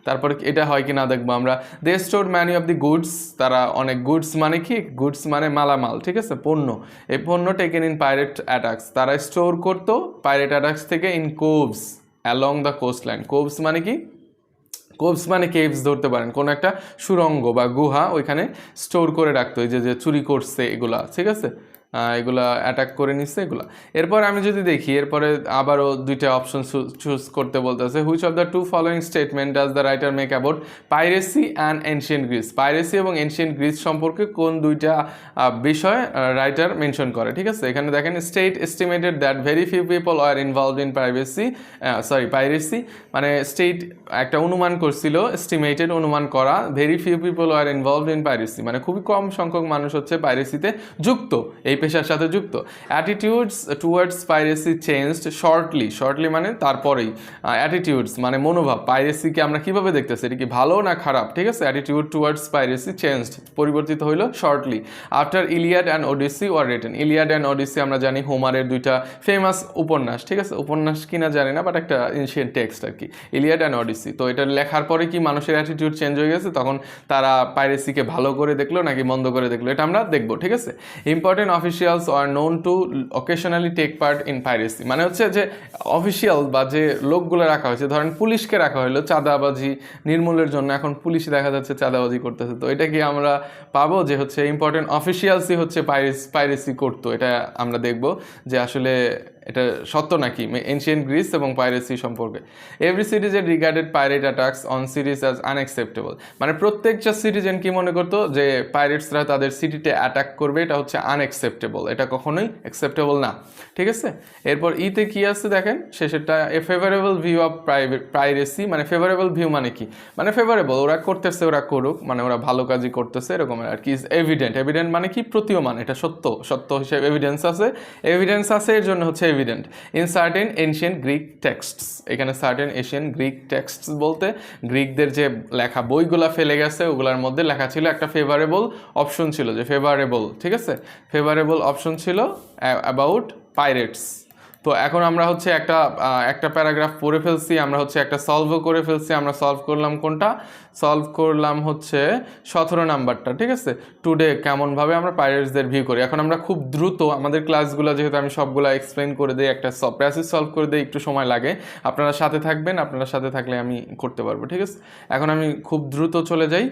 তারপর এটা হয় কি না দেখবো আমরা। They store many of the goods, তারা অনেক গুডস মানে কি, গুডস মানে মালামাল, ঠিক আছে, পণ্য। এই পণ্য টেকেন ইন পাইরেট অ্যাটাকস, তারা স্টোর করতো পাইরেট অ্যাটাকস থেকে in coves along the coast line. Coves মানে কি? কোভস মানে কেভস ধরতে পারেন, কোনো একটা সুড়ঙ্গ বা গুহা, ওইখানে স্টোর করে রাখতো এই যে চুরি করছে এগুলা, ঠিক আছে, এগুলা অ্যাটাক করে নিচ্ছে এগুলা। এরপর আমি যদি দেখি, এরপরে আবারও 2টা অপশন চুজ করতে বলতেছে। Which of the two following statement does the writer make about piracy and ancient Greece, piracy এবং এনশিয়েন্ট গ্রিস সম্পর্কে কোন 2টা বিষয় রাইটার মেনশন করে, ঠিক আছে। এখানে দেখেন, state estimated that very few people R involved in piracy, মানে স্টেট একটা অনুমান করছিল, এস্টিমেটেড অনুমান করা, very few people R involved in piracy, মানে খুবই কম সংখ্যক মানুষ হচ্ছে পাইরেসিতে যুক্ত, এই পেশার সাথে যুক্ত। Attitudes towards piracy changed shortly মানে তারপরেই, অ্যাটিটিউডস মানে মনোভাব, পাইরেসিকে আমরা কিভাবে দেখতেছি, এটা কি ভালো না খারাপ, ঠিক আছে। অ্যাটিটিউড টুয়ার্ডস পাইরেসি চেঞ্জড, পরিবর্তিত হইল shortly after Iliad and Odyssey were written. Iliad and Odyssey আমরা জানি হোমারের 2টা ফেমাস উপন্যাস, ঠিক আছে, উপন্যাস কিনা জানি না, বাট একটা এনশিয়েন্ট টেক্সট আর কি, ইলিয়াড অ্যান্ড ওডিসি। তো এটা লেখার পরে কি মানুষের অ্যাটিটিউড চেঞ্জ হয়ে গেছে, তখন তারা পাইরেসিকে ভালো করে দেখলো নাকি মন্দ করে দেখলো, এটা আমরা দেখবো, ঠিক আছে। Important officials are known to occasionally take part in piracy, মানে হচ্ছে যে অফিসিয়াল বা যে লোকগুলো রাখা হয়েছে, ধরেন পুলিশকে রাখা হলো চাঁদাবাজি নির্মূলের জন্য, এখন পুলিশ দেখা যাচ্ছে চাঁদাবাজি করতেছে, তো এটা কি আমরা পাবো যে হচ্ছে ইম্পর্টেন্ট অফিসিয়ালসই হচ্ছে পাইরেসি করতো, এটা আমরা দেখব যে আসলে এটা সত্য নাকি এনশিয়েন্ট গ্রিস এবং পাইরেসি সম্পর্কে। Every citizen regarded pirate attacks on সিটিজ as unacceptable, মানে প্রত্যেকটা সিটিজেন কি মনে করতো যে পাইরেটসরা তাদের সিটিতে অ্যাটাক করবে, এটা হচ্ছে আনএক্সেপ্টেবল, এটা কখনোই অ্যাকসেপ্টেবল না, ঠিক আছে। এরপর ইতে কি আছে দেখেন, শেষেরটা, এ ফেভারেবল ভিউ অফ পাইরেসি, মানে ফেভারেবল ভিউ মানে কি, মানে ফেভারেবল, ওরা করতেছে, ওরা করুক, মানে ওরা ভালো কাজই করতেছে এরকম আর কি। এভিডেন্ট মানে কি, প্রতীয়মান, এটা সত্য হিসেবে এভিডেন্স আছে, এর জন্য হচ্ছে evident in certain ancient Greek টেক্সটস। এখানে সার্টেন এশিয়ান গ্রিক টেক্সটস বলতে গ্রিকদের যে লেখা বইগুলা ফেলে গেছে, ওগুলার মধ্যে লেখা ছিল একটা ফেভারেবল অপশন ছিল, যে ফেভারেবল, ঠিক আছে, ফেভারেবল অপশন ছিল অ্যাবাউট পাইরেটস। তো এখন আমরা হচ্ছে একটা প্যারাগ্রাফ পড়ে ফেলছি, আমরা হচ্ছে একটা সলভও করে ফেলছি। আমরা সলভ করলাম কোনটা? সলভ করলাম হচ্ছে 17 নাম্বারটা, ঠিক আছে। টুডে কেমনভাবে আমরা পাইরেটসদের ভিউ করি। এখন আমরা খুব দ্রুত আমাদের ক্লাসগুলো যেহেতু আমি সবগুলো এক্সপ্লেন করে দিই, একটা প্যাসেজ সলভ করে দিই, একটু সময় লাগে, আপনারা সাথে থাকবেন, আপনারা সাথে থাকলে আমি করতে পারবো, ঠিক আছে। এখন আমি খুব দ্রুত চলে যাই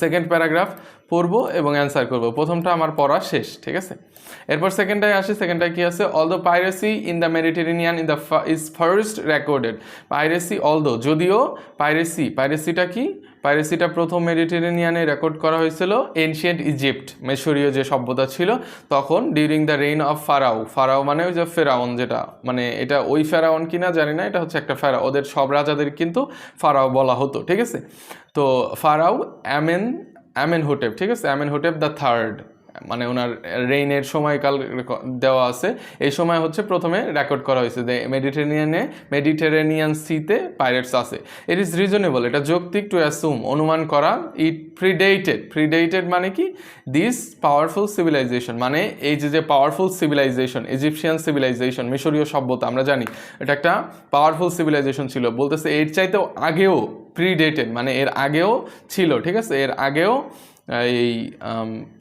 সেকেন্ড প্যারাগ্রাফ পড়বো এবং অ্যান্সার করবো। প্রথমটা আমার পড়া শেষ, ঠিক আছে। এরপর সেকেন্ডটায় আসি। সেকেন্ডটায় কি আছে? All the piracy in the Mediterranean in the is first recorded. Piracy although, যদিও পাইরেসিটা কি? পাইরেসিটা প্রথম মেডিটেরেনিয়ানে রেকর্ড করা হয়েছিল এনশিয়েন্ট ইজিপ্ট, মিশরীয় যে সভ্যতা ছিল তখন, during the rain of pharaoh মানে ওই যে ফেরাউন, যেটা মানে এটা ওই ফেরাউন কিনা জানি না, এটা হচ্ছে একটা ফেরাও, ওদের সব রাজাদের কিন্তু ফারাও বলা হতো, ঠিক আছে। তো ফারাও আমেনহোটেপ, ঠিক আছে, আমেনহোটেপ দ্য থার্ড, মানে ওনার রেইনের সময়কাল দেওয়া আছে। এই সময় হচ্ছে প্রথমে রেকর্ড করা হয়েছে যে মেডিটেরেনিয়ান সিতে পাইরেটস আছে। ইট ইজ রিজনেবল, এটা যৌক্তিক, টু অ্যাসুম, অনুমান করা, ইট প্রিডেটেড মানে কি? দিস পাওয়ারফুল সিভিলাইজেশন, মানে এই যে পাওয়ারফুল সিভিলাইজেশন, ইজিপশিয়ান সিভিলাইজেশন, মিশরীয় সভ্যতা, আমরা জানি এটা একটা পাওয়ারফুল সিভিলাইজেশন ছিল। বলতেছে এর চাইতেও আগেও, প্রিডেটেড মানে এর আগেও ছিল, ঠিক আছে, এর আগেও এই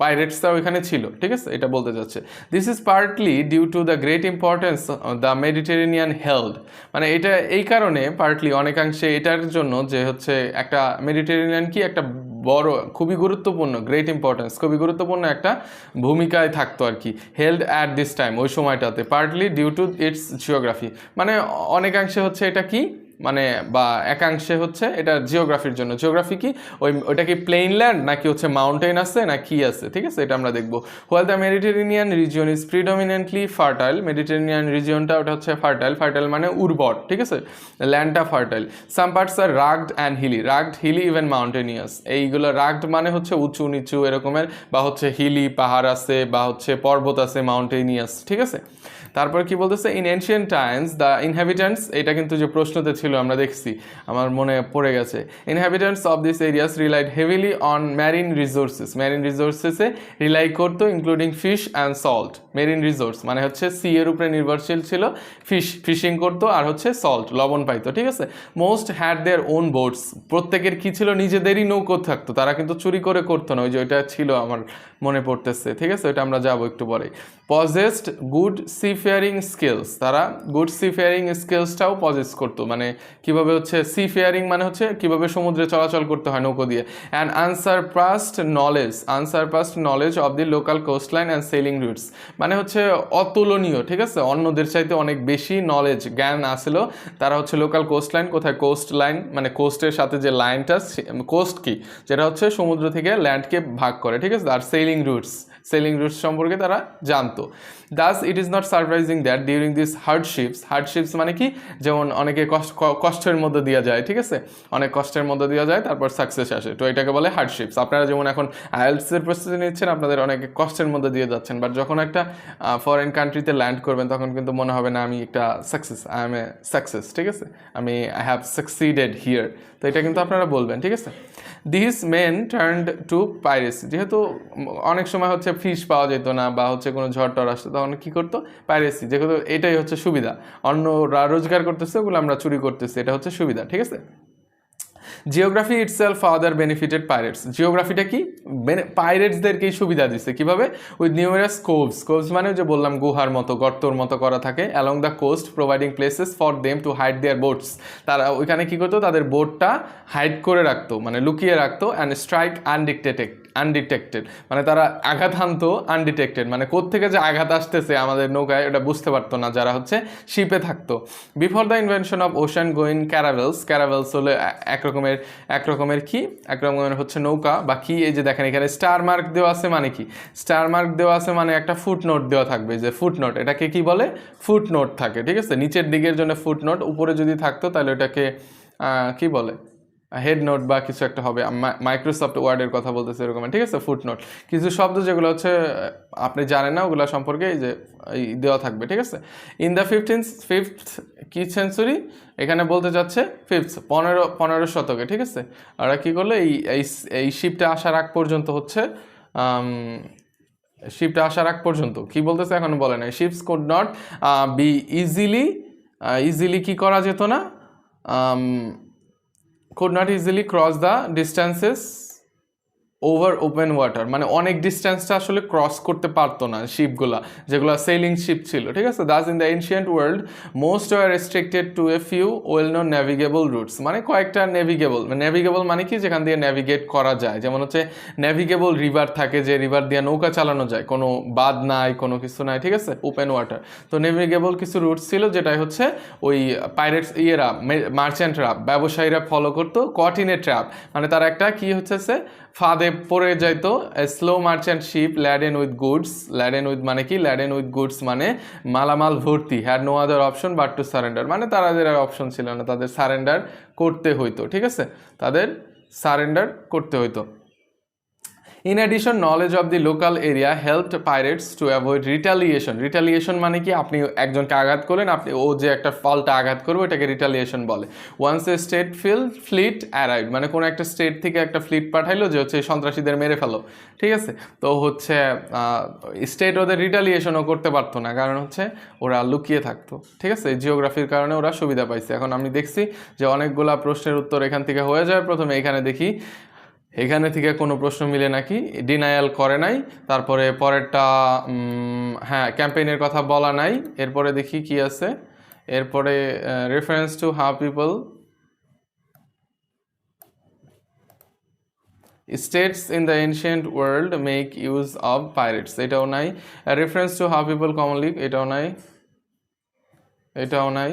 পাইরেটসরা ওইখানে ছিল, ঠিক আছে, এটা বলতে যাচ্ছে। This is partly due to the great importance the Mediterranean held, মানে এটা এই কারণে পার্টলি, অনেকাংশে এটার জন্য যে হচ্ছে একটা মেডিটেরেনিয়ান কি একটা বড়, খুবই গুরুত্বপূর্ণ, গ্রেট ইম্পর্টেন্স, খুবই গুরুত্বপূর্ণ একটা ভূমিকায় থাকতো আর কি, হেল্ড অ্যাট দিস টাইম, ওই সময়টাতে। Partly due to its geography, মানে অনেকাংশে হচ্ছে এটা কি, মানে বা একাংশে হচ্ছে এটা জিওগ্রাফির জন্য। জিওগ্রাফি কি? ওইটা কি প্লেইন ল্যান্ড নাকি হচ্ছে মাউন্টেন আছে না কি আছে, ঠিক আছে, এটা আমরা দেখবো। While the Mediterranean region is predominantly fertile, Mediterranean রিজিয়নটা ওটা হচ্ছে ফার্টাইল মানে উর্বর, ঠিক আছে, ল্যান্ডটা fertile. Some parts are rugged and hilly even mountainous, এইগুলো রাগড মানে হচ্ছে উঁচু নিচু এরকমের, বা হচ্ছে হিলি পাহাড় আছে, বা হচ্ছে পর্বত আছে, মাউন্টেনিয়াস, ঠিক আছে। তারপর কি বলতেছে? In ancient Times the inhabitants, এটা কিন্তু যে প্রশ্নতে ছিল আমরা দেখছি, আমার মনে পড়ে গেছে। Inhabitants of this areas relied heavily on marine রিসোর্সেসে রিলাই করতো, including fish and salt. Marine resource মানে হচ্ছে সি এর উপরে নির্ভরশীল ছিল, ফিশিং করতো, আর হচ্ছে সল্ট, লবণ পাইতো, ঠিক আছে। Most had their own boats, প্রত্যেকের কি ছিল? নিজেদেরই নৌকো থাকতো, তারা কিন্তু চুরি করে করতো না, ওই যে ওইটা ছিল আমার মনে পড়তেছে, ঠিক আছে, ওইটা আমরা যাবো একটু পরে। পজেসড গুড সিফেয়ারিং স্কিলস, তারা গুড সিফেয়ারিং স্কিলসটাও পজেস করতো, মানে কিভাবে হচ্ছে সিফেয়ারিং মানে হচ্ছে কিভাবে সমুদ্রে চলাচল করতে হয় নৌকো দিয়ে। And unsurpassed knowledge of the local coastline and sailing routes, মানে হচ্ছে অতুলনীয়, ঠিক আছে, অন্যদের চাইতে অনেক বেশি নলেজ, জ্ঞান আসলো। তারা হচ্ছে লোকাল কোস্টলাইন, কোথায় কোস্ট লাইন মানে কোস্টের সাথে যে লাইনটা, কোস্ট কি, যেটা হচ্ছে সমুদ্র থেকে ল্যান্ডকে ভাগ করে, ঠিক আছে, আর সেলিং রুটস সম্পর্কে তারা জানতো। Das it is not surprising that during this hardships মানে কি? যেমন অনেকে কষ্টের মধ্যে দেওয়া যায়, ঠিক আছে, অনেক কষ্টের মধ্যে দেওয়া যায়, তারপর সাকসেস আসে, তো এটাকে বলে হার্ডশিপস। আপনারা যেমন এখন আইএলটিএস প্রস্তুতি নিচ্ছেন, আপনাদের অনেক কষ্টের মধ্যে দিয়ে যাচ্ছেন, বাট যখন একটা ফরেন কান্ট্রিতে ল্যান্ড করবেন তখন কিন্তু মনে হবে না আমি একটা আই এম এ সাকসেস, ঠিক আছে, আই হ্যাভ সাকসিডেড হিয়ার, তো এটা কিন্তু আপনারা বলবেন, ঠিক আছে। This men turned to piracy, যেহেতু অনেক সময় হচ্ছে ফিশ পাওয়া যেত না, বা হচ্ছে কোনো ঝড় টর আসতো, তখন কী করতো? পাইরেসি, যেহেতু এটাই হচ্ছে সুবিধা, অন্যরা রোজগার করতেছে, ওগুলো আমরা চুরি করতেছি, এটা হচ্ছে সুবিধা, ঠিক আছে। Geography itself further benefited pirates, জিওগ্রাফিটা কি? পাইরেটসদেরকেই সুবিধা দিচ্ছে, কিভাবে? উইথ নিউমারাস কোভস মানে যে বললাম গুহার মতো, গর্তর মতো করা থাকে, along the coast, providing places for them to hide their boats, তারা ওইখানে কী করতো? তাদের বোটটা হাইড করে রাখতো, মানে লুকিয়ে রাখতো। অ্যান্ড স্ট্রাইক আনডিটেক্টেড মানে তারা আঘাত হানতো আনডিটেক্টেড, মানে কোত্থেকে যে আঘাত আসতেছে আমাদের নৌকায় ওটা বুঝতে পারতো না যারা হচ্ছে শিপে থাকতো। Before the invention of ocean going caravels হলো এক রকমের হচ্ছে নৌকা বা কি, এই যে দেখেন এখানে স্টার মার্ক দেওয়া আছে, মানে কি? স্টার মার্ক দেওয়া আছে মানে একটা ফুটনোট দেওয়া থাকবে, যে ফুটনোট, এটাকে কি বলে? ফুটনোট থাকে, ঠিক আছে, নিচের দিকের জন্য ফুটনোট, উপরে যদি থাকতো তাহলে ওটাকে কি বলে? হেড নোট বা কিছু একটা হবে, মাইক্রোসফট ওয়ার্ডের কথা বলতেছে এরকম, ঠিক আছে, ফুটনোট, কিছু শব্দ যেগুলো হচ্ছে আপনি জানেন না ওগুলো সম্পর্কে এই যে দেওয়া থাকবে, ঠিক আছে। ইন দ্য ফিফথ কি সেঞ্চুরি, এখানে বলতে যাচ্ছে ফিফথ, 15 শতকে, ঠিক আছে। ওরা কী করলো? এই শিপটা আসার আগ পর্যন্ত হচ্ছে কি বলতেছে এখন বলে না, ships could not be easily কি করা যেত না, could not easily cross the distances over open water, মানে অনেক ডিস্টেন্সটা আসলে ক্রস করতে পারতো না শিপগুলা, যেগুলো সেলিং শিপ ছিল, ঠিক আছে। Thus in the ancient world most are restricted to a few well known navigable routes, মানে কয়েকটা নেভিগেবল মানে কি, যেখান দিয়ে নেভিগেট করা যায়, যেমন হচ্ছে নেভিগেবল রিভার থাকে, যে রিভার দিয়ে নৌকা চালানো যায়, কোনো বাঁধ নাই, কোনো কিছু নাই, ঠিক আছে, ওপেন ওয়াটার। তো নেভিগেবল কিছু রুটস ছিল, যেটাই হচ্ছে ওই পাইরেটস মার্চেন্টরা, ব্যবসায়ীরা ফলো করতো। কট ইন এ ট্র্যাপ, মানে তারা একটা কি হচ্ছে ফাঁদে পড়ে যাইতো। Slow merchant ship laden with goods, laden with মানে কি, ল্যাডেন উইথ গুডস মানে মালামাল ভর্তি, had no other option but to surrender, মানে তাদের আর অপশন ছিল না, তাদের সারেন্ডার করতে হইতো, ঠিক আছে, তাদের সারেন্ডার করতে হইতো। In addition, knowledge of the local area helped pirates to avoid retaliation. Retaliation মানে কি, আপনি একজনকে আঘাত করলেন, আপনি ও যে একটা পাল্টা আঘাত করবে, এটাকে রিটালিয়েশন বলে। Once a state fleet arrived, মানে কোনো একটা স্টেট থেকে একটা ফ্লিট পাঠাইলো যে হচ্ছে সন্ত্রাসীদের মেরে ফেলো, ঠিক আছে। তো হচ্ছে স্টেট ওদের রিটালিয়েশনও করতে পারতো না, কারণ হচ্ছে ওরা লুকিয়ে থাকতো, ঠিক আছে। জিওগ্রাফির কারণে ওরা সুবিধা পাইছে। এখন আমি দেখছি যে অনেকগুলা প্রশ্নের উত্তর এখান থেকে হয়ে যায়। প্রথমে এখানে দেখি, এখানে থেকে কোনো প্রশ্ন মিলে নাকি, ডিনায়াল করে নাই। তারপরে পরেরটা হ্যাঁ, ক্যাম্পেইনের কথা বলা নাই। এরপরে দেখি কি আছে, এরপরে reference to how people states in the ancient world make use of pirates, এটাও নাই। Reference to how people commonly, এটাও নাই, এটাও নাই।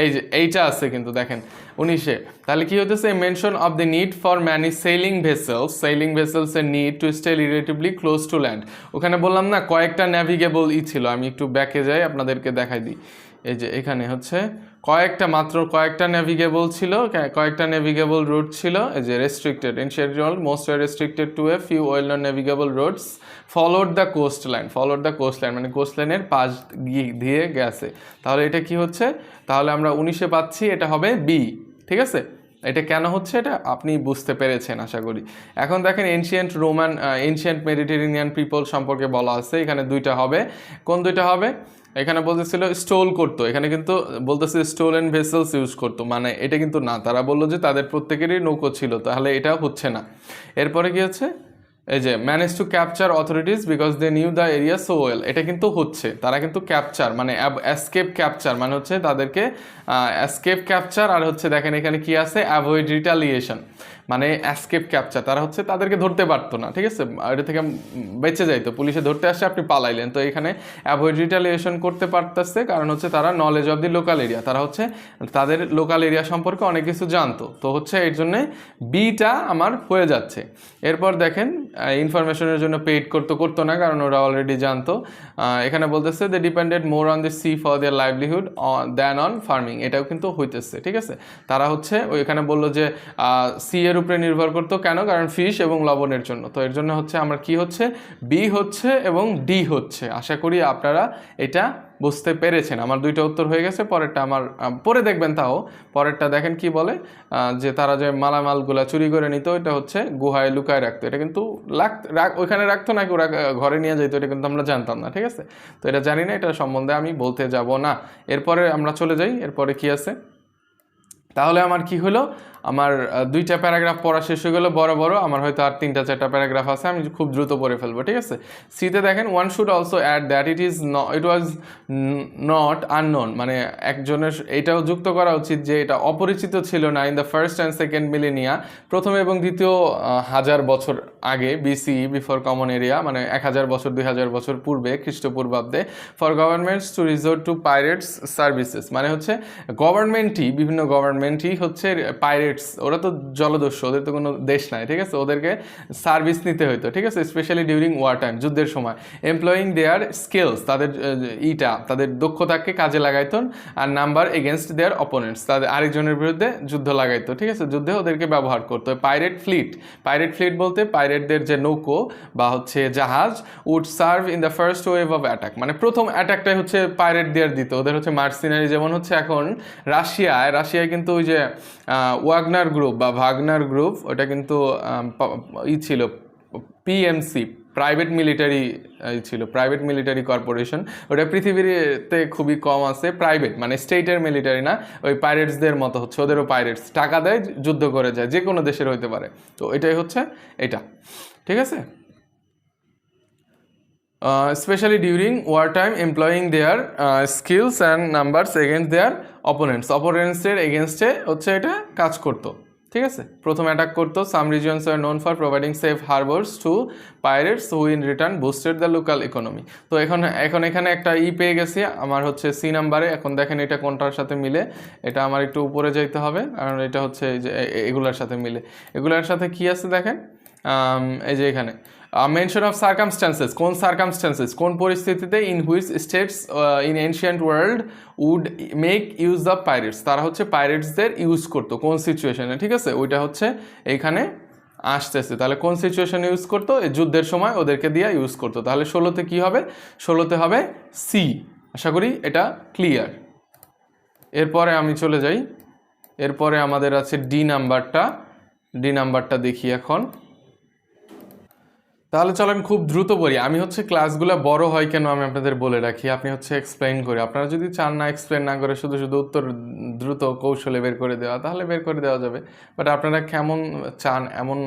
এই যে এইটা আছে কিন্তু দেখেন 19-এ, তাহলে কি হতেছে, mention of the need for many sailing vessels এর need to stay relatively close to land. ওখানে বললাম না কয়েকটা ন্যাভিগেবল ছিল, আমি একটু ব্যাকে যাই আপনাদেরকে দেখাই দিই। এই যে এখানে হচ্ছে মাত্র কয়েকটা নেভিগেবল ছিল, কয়েকটা নেভিগেবল রুট ছিল। এই যে restricted, ancient world most restricted to a few well known navigable routes, followed the coast line মানে কোস্ট লাইনের পাশ দিয়ে গেছে। তাহলে এটা কি হচ্ছে, তাহলে আমরা 19-এ পাচ্ছি, এটা হবে বি, ঠিক আছে। এটা কেন হচ্ছে, এটা আপনি বুঝতে পেরেছেন আশা করি। এখন দেখেন এনশিয়েন্ট মেডিটেরিয়ান পিপল সম্পর্কে বলা আছে, এখানে দুইটা হবে। কোন দুইটা হবে, এখানে বলতেছিল স্টোল করতো, এখানে কিন্তু বলতেছে স্টোলেন ভেসেলস ইউজ করতো, মানে এটা কিন্তু না, তারা বললো যে তাদের প্রত্যেকেরই নৌকো ছিল, তাহলে এটা হচ্ছে না। এরপরে কি হচ্ছে, এই যে manage to capture authorities because they knew the area so well, এটা কিন্তু হচ্ছে, তারা কিন্তু ক্যাপচার মানে এসকেপ ক্যাপচার মানে হচ্ছে তাদেরকে এসকেপ ক্যাপচার, আর হচ্ছে দেখেন এখানে কি আছে, অ্যাভয়েড রিটালিয়েশন, মানে এসকেপ ক্যাপচার, তারা হচ্ছে তাদেরকে ধরতে পারতো না, ঠিক আছে, এটা থেকে বেঁচে যাইতো, পুলিশে ধরতে আসছে, আপনি পালাইলেন, তো এখানে অ্যাভয়েড রিটালিয়েশন করতে পারতেছে, কারণ হচ্ছে তারা knowledge of the local area, তারা হচ্ছে তাদের লোকাল এরিয়া সম্পর্কে অনেক কিছু জানতো, তো হচ্ছে এর জন্যে বিটা আমার হয়ে যাচ্ছে। এরপর দেখেন ইনফরমেশনের জন্য পেইড করতো না, কারণ ওরা অলরেডি জানতো। এখানে বলতেছে they depended more on the sea for their livelihood than on farming, এটাও কিন্তু হইতেছে, ঠিক আছে। তারা হচ্ছে ওইখানে বললো যে সি এর উপরে নির্ভর করতো, কেন, কারণ ফিশ এবং লবণের জন্য। তো এর জন্য হচ্ছে আমার কি হচ্ছে, বি হচ্ছে এবং ডি হচ্ছে। আশা করি আপনারা এটা বুঝতে পেরেছেন। আমার দুইটা উত্তর হয়ে গেছে, পরেরটা আমার পরে দেখবেন, তাও পরেরটা দেখেন কি বলে, যে তারা যে মালামালগুলা চুরি করে নিত, এটা হচ্ছে গুহায় লুকায় রাখতো, এটা কিন্তু ওইখানে রাখতো নাকি ওরা ঘরে নিয়ে যেত, এটা কিন্তু আমরা জানতাম না, ঠিক আছে। তো এটা জানি না, এটা সম্বন্ধে আমি বলতে যাব না। এরপরে আমরা চলে যাই, এরপরে কি আছে, তাহলে আমার কি হলো, আমার দুইটা প্যারাগ্রাফ পড়া শেষ হয়ে গেলো বড় বড়, আমার হয়তো আর 3-4টা প্যারাগ্রাফ আছে, আমি খুব দ্রুত পড়ে ফেলবো, ঠিক আছে। সিতে দেখেন one should also add that it was not unknown, মানে একজনের এটাও যুক্ত করা উচিত যে এটা অপরিচিত ছিল না in the first and second Millennia, প্রথম এবং দ্বিতীয় 1000 বছর আগে, বিসি বিফোর কমন এরিয়া, মানে 1000 বছর 2000 বছর পূর্বে খ্রিস্টপূর্বাব্দে, for governments to resort to pirates services, মানে হচ্ছে বিভিন্ন গভর্নমেন্টই হচ্ছে পাইরেটস, ওরা তো জলদস্যু, ওদের তো কোনো দেশ নাই, ঠিক আছে, ওদেরকে সার্ভিস নিতে হইতো, ঠিক আছে, স্পেশালি ডিউরিং ওয়ার টাইম, যুদ্ধের সময়, এমপ্লয়িং দেয়ার স্কিলস, তাদের দক্ষতাকে কাজে লাগাইতো, আর নাম্বার এগেনস্ট দেয়ার অপোনেন্টস, তাদের আরেকজনের বিরুদ্ধে যুদ্ধ লাগাইতো, ঠিক আছে, যুদ্ধে ওদেরকে ব্যবহার করতো। পাইরেট ফ্লিট বলতে পাইরেটদের যে নৌকো বা হচ্ছে জাহাজ, would serve in the first wave of attack, মানে প্রথম অ্যাটাকটাই হচ্ছে পাইরেট দেয়ার দিত, ওদের হচ্ছে মার্সিনারি, যেমন হচ্ছে এখন রাশিয়ায় কিন্তু ওই যে ওয়াগনার গ্রুপ বা ভাগনার গ্রুপ, ওটা কিন্তু ছিল পিএমসি, প্রাইভেট মিলিটারি ছিল, প্রাইভেট মিলিটারি কর্পোরেশন। ওটা পৃথিবীতে খুবই কম আছে, প্রাইভেট মানে স্টেটের মিলিটারি না, ওই পাইরেটসদের মতো হচ্ছে, ওদেরও পাইরেটস, টাকা দেয় যুদ্ধ করে যায়, যে কোনো দেশের হইতে পারে। তো এটাই হচ্ছে এটা, ঠিক আছে। Especially during wartime, employing their skills and numbers against their opponents. অপোনেন্টসের এগেনস্টে হচ্ছে এটা কাজ করতো, ঠিক আছে। প্রথম অ্যাটাক করতো। Some regions are known for providing safe harbours to pirates who in return boosted the local economy. তো এখন এখানে একটা পেয়ে গেছি আমার হচ্ছে সি নাম্বারে। এখন দেখেন এটা কোনটার সাথে মিলে, এটা আমার একটু উপরে যাইতে হবে, কারণ এটা হচ্ছে এই যে এগুলার সাথে মিলে। এগুলার সাথে কি আছে দেখেন, এই যে এখানে মেনশন অফ সার্কামস্ট্যান্সেস, কোন সার্কামস্ট্যান্সেস, কোন পরিস্থিতিতে, in which states in ancient world would make use of pirates, তারা হচ্ছে পাইরেটসদের ইউজ করতো, কোন সিচুয়েশনে, ঠিক আছে। ওইটা হচ্ছে এইখানে আসতেছে। তাহলে কোন সিচুয়েশনে ইউজ করতো, এই যুদ্ধের সময় ওদেরকে দিয়ে ইউজ করতো। তাহলে 16তে কি হবে, 16তে হবে সি। আশা করি এটা ক্লিয়ার। এরপরে আমি চলে যাই, এরপরে আমাদের আছে ডি নাম্বারটা দেখি এখন। তাহলে চলেন খুব দ্রুত পড়ি। আমি হচ্ছে ক্লাসগুলো বড় হয় কেন আমি আপনাদের বলে রাখি, আপনি হচ্ছে এক্সপ্লেইন করি। আপনারা যদি চান না এক্সপ্লেইন না করে শুধু উত্তর দ্রুত কৌশলে বের করে দেওয়া, তাহলে বের করে দেওয়া যাবে। বাট আপনারা কেমন চান, এমন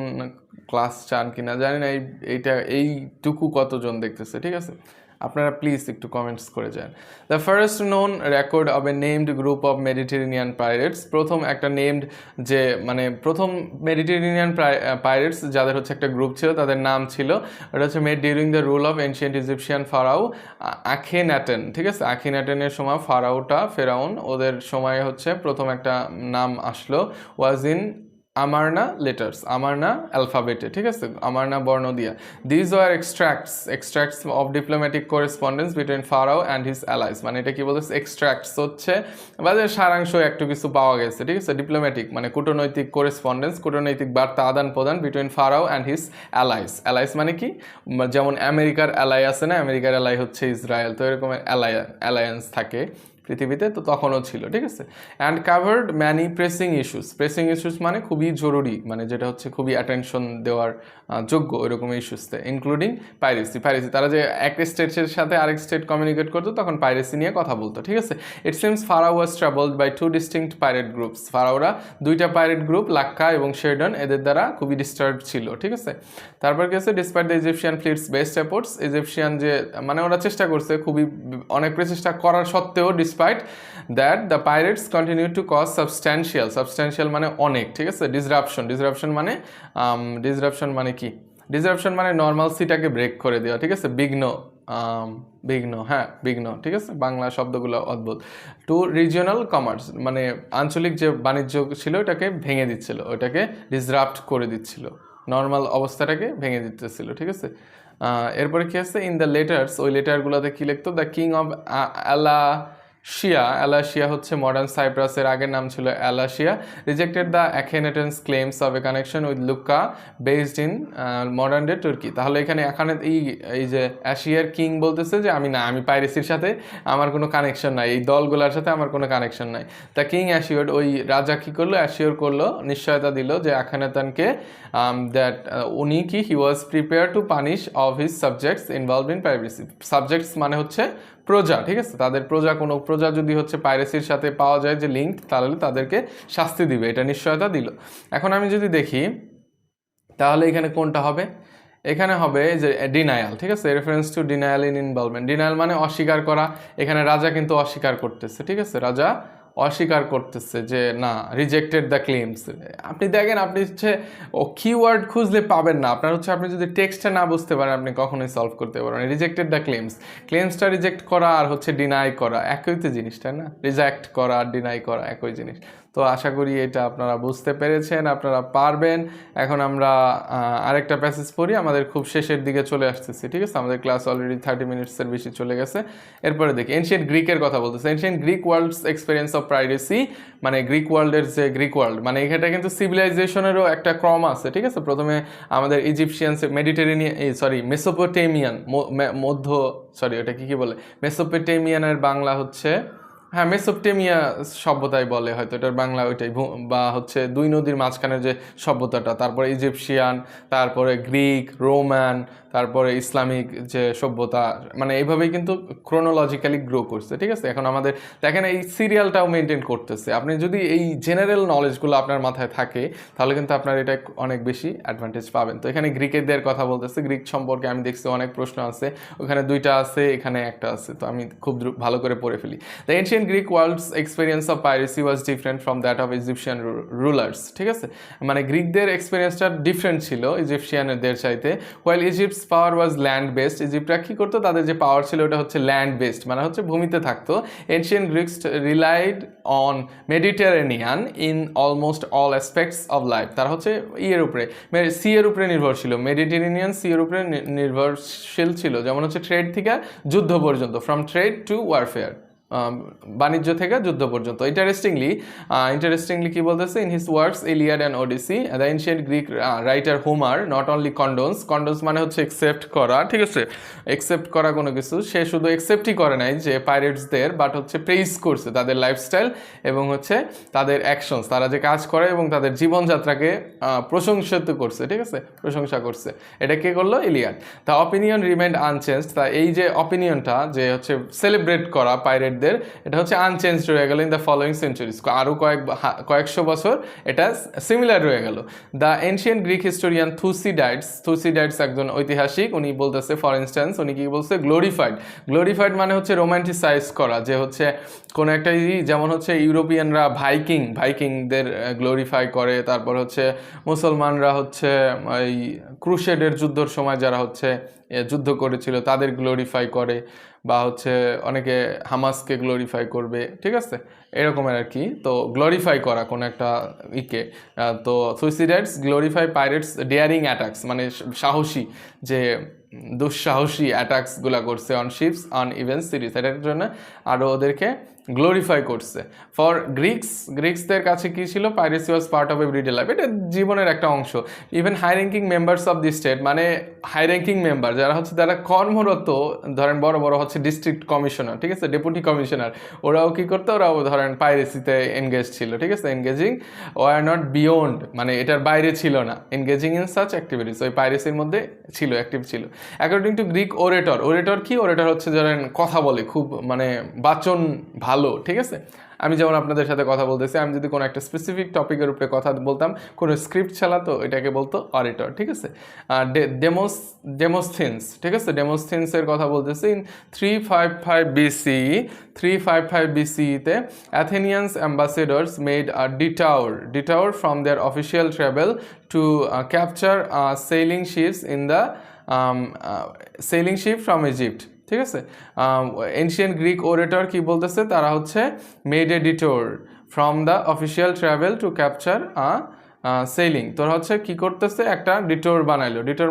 ক্লাস চান কিনা জানি না, এইটুকু কতজন দেখতেছে, ঠিক আছে। আপনারা প্লিজ একটু কমেন্টস করে যান। The first known record of A named group of Mediterranean pirates, প্রথম একটা নেমড যে মানে প্রথম মেডিটেরেনিয়ান পাইরেটস যাদের হচ্ছে একটা গ্রুপ ছিল, তাদের নাম ছিল, ওটা হচ্ছে made during the rule of ancient Egyptian pharaoh Akhenaten, ঠিক আছে। আখেনাটেনের সময় ফেরাউন ওদের সময় হচ্ছে প্রথম একটা নাম আসলো, ওয়াজ ইন আমারনা লেটার্স, আমারনা অ্যালফাবেটে, ঠিক আছে, আমারনা বর্ণ দিয়া। These are extracts of diplomatic correspondence between pharaoh and his allies, মানে এটা কি বলতেছে, এক্সট্রাক্টস হচ্ছে বাজে সারাংশ একটু কিছু পাওয়া গেছে, ঠিক আছে। ডিপ্লোম্যাটিক মানে কূটনৈতিক করেসপন্ডেন্স, কূটনৈতিক বার্তা আদান প্রদান, between pharaoh and his allies মানে কি, যেমন আমেরিকার অ্যালাই আছে না, আমেরিকার অ্যালাই হচ্ছে ইসরায়েল, তো এরকমের অ্যালায়েন্স থাকে পৃথিবীতে, তো তখনও ছিল, ঠিক আছে। And covered many pressing issues মানে খুবই জরুরি, মানে যেটা হচ্ছে খুবই অ্যাটেনশন দেওয়ার যোগ্য ওইরকম ইস্যুসতে, ইনক্লুডিং পাইরেসি, তারা যে এক স্টেটের সাথে আরেক স্টেট কমিউনিকেট করতো তখন পাইরেসি নিয়ে কথা বলতো, ঠিক আছে। It seems pharaoh was travelled by 2 distinct pirate groups, ফারাওরা দুইটা পাইরেট গ্রুপ, লাক্কা এবং শেরডন, এদের দ্বারা খুবই ডিস্টার্ব ছিল, ঠিক আছে। তারপর কি আছে, despite the Egyptian fleet's best efforts, Egyptian যে মানে ওরা চেষ্টা করছে, খুবই অনেক প্রচেষ্টা করার সত্ত্বেও, despite that the pirates continue to cause substantial মানে অনেক, ঠিক আছে। ডিসরাপশন মানে কি, ডিসরাপশন মানে নর্মালসিটাকে ব্রেক করে দেওয়া, ঠিক আছে। বিঘ্ন, ঠিক আছে, বাংলা শব্দগুলো অদ্ভুত। টু রিজিওনাল কমার্স মানে আঞ্চলিক যে বাণিজ্য ছিল ওটাকে ভেঙে দিচ্ছিল, ওটাকে ডিসরাপ্ট করে দিচ্ছিল, নর্মাল অবস্থাটাকে ভেঙে দিতেছিল, ঠিক আছে। এরপরে কি আছে, ইন দ্য লেটার্স, ওই লেটারগুলোতে কি লিখতো, দ্য কিং অফ অ্যালাশিয়া হচ্ছে মডার্ন সাইপ্রাসের আগের নাম ছিল Alashiya, rejected the Akhenaten's claims of a connection with Lukka based in modern day Turkey. তাহলে এখানে এই যে অ্যাশিয়ার কিং বলতেছে যে আমি পাইরেসির সাথে আমার কোনো কানেকশন নাই, এই দলগুলোর সাথে আমার কোনো কানেকশন নাই। দ্য কিং অ্যাশিওর্ড, ওই রাজা কী করলো, অ্যাশিওর করলো, নিশ্চয়তা দিল যে আখানেতানকে দ্যাট উনি কি he was prepare to punish of his subjects involved in piracy. Subjects মানে হচ্ছে প্রজা, ঠিক আছে, তাদের কোনো প্রজা যদি হচ্ছে পাইরেসির সাথে পাওয়া যায় যে লিঙ্ক, তাহলে তাদেরকে শাস্তি দিবে, এটা নিশ্চয়তা দিল। এখন আমি যদি দেখি তাহলে এখানে কোনটা হবে, এখানে হবে যে ডিনায়াল, ঠিক আছে, reference to denial in involvement. Denial মানে অস্বীকার করা, এখানে রাজা কিন্তু অস্বীকার করতেছে, ঠিক আছে, রাজা অস্বীকার করতেছে যে না, রিজেক্টেড দ্য ক্লেমস। আপনি দেখেন, আপনি হচ্ছে কিওয়ার্ড খুঁজলে পাবেন না, আপনার হচ্ছে আপনি যদি টেক্সটটা না বুঝতে পারেন আপনি কখনোই সলভ করতে পারবেন। রিজেক্টেড দ্য ক্লেমসটা রিজেক্ট করা আর হচ্ছে ডিনাই করা একই তো জিনিস, তাই না, রিজেক্ট করা আর ডিনাই করা একই জিনিস। তো আশা করি এটা আপনারা বুঝতে পেরেছেন, আপনারা পারবেন। এখন আমরা আরেকটা প্যাসেজ পড়ি, আমাদের খুব শেষের দিকে চলে আসতেছি, ঠিক আছে, আমাদের ক্লাস অলরেডি 30 মিনিটসের বেশি চলে গেছে। এরপরে দেখি এনশিয়েন্ট গ্রিকের কথা বলতেছে, ancient Greek world's experience of piracy, মানে গ্রিক ওয়ার্ল্ডের যে গ্রিক ওয়ার্ল্ড, মানে এখানে কিন্তু সিভিলাইজেশনেরও একটা ক্রম আছে, ঠিক আছে। প্রথমে আমাদের ইজিপশিয়ানস, মেসোপটেমিয়ান, ওটা কি বলে, মেসোপটেমিয়ানের বাংলা হচ্ছে হ্যাঁ, মেসোপটেমিয়া সভ্যতাই বলে হয়তো, এটার বাংলা ওইটাই, বা হচ্ছে দুই নদীর মাঝখানে যে সভ্যতাটা, তারপরে ইজিপশিয়ান, তারপরে গ্রিক, রোমান, তারপরে ইসলামিক যে সভ্যতা, মানে এইভাবেই কিন্তু ক্রোনোলজিক্যালি গ্রো করছে। ঠিক আছে, এখন আমাদের দেখেন এই সিরিয়ালটাও মেনটেন করতেছে। আপনি যদি এই জেনারেল নলেজগুলো আপনার মাথায় থাকে তাহলে কিন্তু আপনার এটা অনেক বেশি অ্যাডভান্টেজ পাবেন। তো এখানে গ্রিকেদের কথা বলতেছে, গ্রিক সম্পর্কে আমি দেখছি অনেক প্রশ্ন আছে, ওখানে দুইটা আছে, এখানে একটা আছে, তো আমি খুব ভালো করে পড়ে ফেলি। The ancient Greek world's experience of piracy was different from that of Egyptian rulers. ঠিক আছে, মানে গ্রিকদের এক্সপিরিয়েন্সটা ডিফারেন্ট ছিল ইজিপশিয়ানদের চাইতে। While Egypt's power was land based, ইজিপ্টরা কী করতো, তাদের যে পাওয়ার ছিল ওটা হচ্ছে ল্যান্ড বেসড, মানে হচ্ছে ভূমিতে থাকতো। Ancient Greeks relied on Mediterranean in almost all aspects of life, তারা হচ্ছে ইয়ের উপরে, সি এর উপরে নির্ভরশীল, মেডিটেরেনিয়ান সি এর উপরে নির্ভরশীল ছিল, যেমন হচ্ছে ট্রেড থেকে যুদ্ধ পর্যন্ত, ফ্রম ট্রেড টু ওয়ারফেয়ার, বাণিজ্য থেকে যুদ্ধ পর্যন্ত। ইন্টারেস্টিংলি কি বলতেছে, in his works Iliad and Odyssey the ancient Greek writer Homer not only condones মানে হচ্ছে একসেপ্ট করা, ঠিক আছে, একসেপ্ট করা কোনো কিছু, সে শুধু একসেপ্টই করে নাই যে পাইরেটসদের, বাট হচ্ছে প্রেইজ করছে তাদের লাইফস্টাইল এবং হচ্ছে তাদের অ্যাকশনস, তারা যে কাজ করে এবং তাদের জীবনযাত্রাকে প্রশংসিত করছে, ঠিক আছে, প্রশংসা করছে। এটা কে করলো, ইলিয়াড। দ্য অপিনিয়ন রিমেন্ড আনচেঞ্জড, তা এই যে অপিনিয়নটা যে হচ্ছে সেলিব্রেট করা পাইরেট, এটা হচ্ছে আনচেঞ্জ রয়ে গেল ইন দ্য ফলোয়িং সেঞ্চুরিজ, আরও কয়েকশো বছর এটা সিমিলার রয়ে গেল। দ্য এনশিয়েন্ট গ্রিক হিস্টোরিয়ান থুসিডাইটস একজন ঐতিহাসিক, উনি বলতেছে, ফর ইনস্ট্যান্স উনি কি বলছে, গ্লোরিফাইড মানে হচ্ছে রোমান্টিসাইজ করা, যে হচ্ছে কোনো একটা, যেমন হচ্ছে ইউরোপিয়ানরা ভাইকিংদের গ্লোরিফাই করে, তারপর হচ্ছে মুসলমানরা হচ্ছে এই ক্রুশেডের যুদ্ধর সময় যারা হচ্ছে যুদ্ধ করেছিল তাদের গ্লোরিফাই করে, বা হচ্ছে অনেকে হামাসকে গ্লোরিফাই করবে, ঠিক আছে, এরকমের আর কি। তো গ্লোরিফাই করা কোনো একটা ইকে, তো সুইসাইডাইটস গ্লোরিফাই পাইরেটস ডেয়ারিং অ্যাটাকস, মানে সাহসী, যে দুঃসাহসী অ্যাটাকসগুলো করছে on ships on event series, এটার জন্য আরও ওদেরকে গ্লোরিফাই করছে। ফর গ্রিক্সদের কাছে কী ছিল, piracy was part of everyday life, এটা জীবনের একটা অংশ। Even high ranking members of the state, মানে হাই র্যাঙ্কিং মেম্বার যারা হচ্ছে, তারা কর্মরত, ধরেন বড় বড় হচ্ছে ডিস্ট্রিক্ট কমিশনার, ঠিক আছে, ডেপুটি কমিশনার, ওরাও কী করতো, ওরাও ধরেন পাইরেসিতে এনগেজ ছিল, ঠিক আছে, এনগেজিং ওয়ার নট বিয়ন্ড, মানে এটার বাইরে ছিল না, এনগেজিং ইন সাচ অ্যাক্টিভিটিস, ওই পাইরেসির মধ্যে ছিল, অ্যাক্টিভ ছিল। অ্যাকর্ডিং টু গ্রিক ওরেটর কি, ওরেটর হচ্ছে ধরেন কথা বলে খুব, মানে বাচন ভালো, ঠিক আছে। আমি যেমন আপনাদের সাথে কথা বলতেছি, আমি যদি কোনো একটা স্পেসিফিক টপিকের উপরে কথা বলতাম, কোনো স্ক্রিপ্ট ছাড়া, তো এটাকে বলতো অরেটর, ঠিক আছে। ডেমোস্থিনস, ঠিক আছে, ডেমোস্থিনসের কথা বলতেছি। ইন 355 বিসিতে Athenians ambassadors made a detour from their official travel to capture sailing ships in the sailing ship from Egypt, ঠিক আছে। এনশিয়েন্ট গ্রিক ওরেটর কি বলতেছে, তারা হচ্ছে made a detour from the official travel to capture sailing, তোরা হচ্ছে কি করতেছে, একটা ডিটোর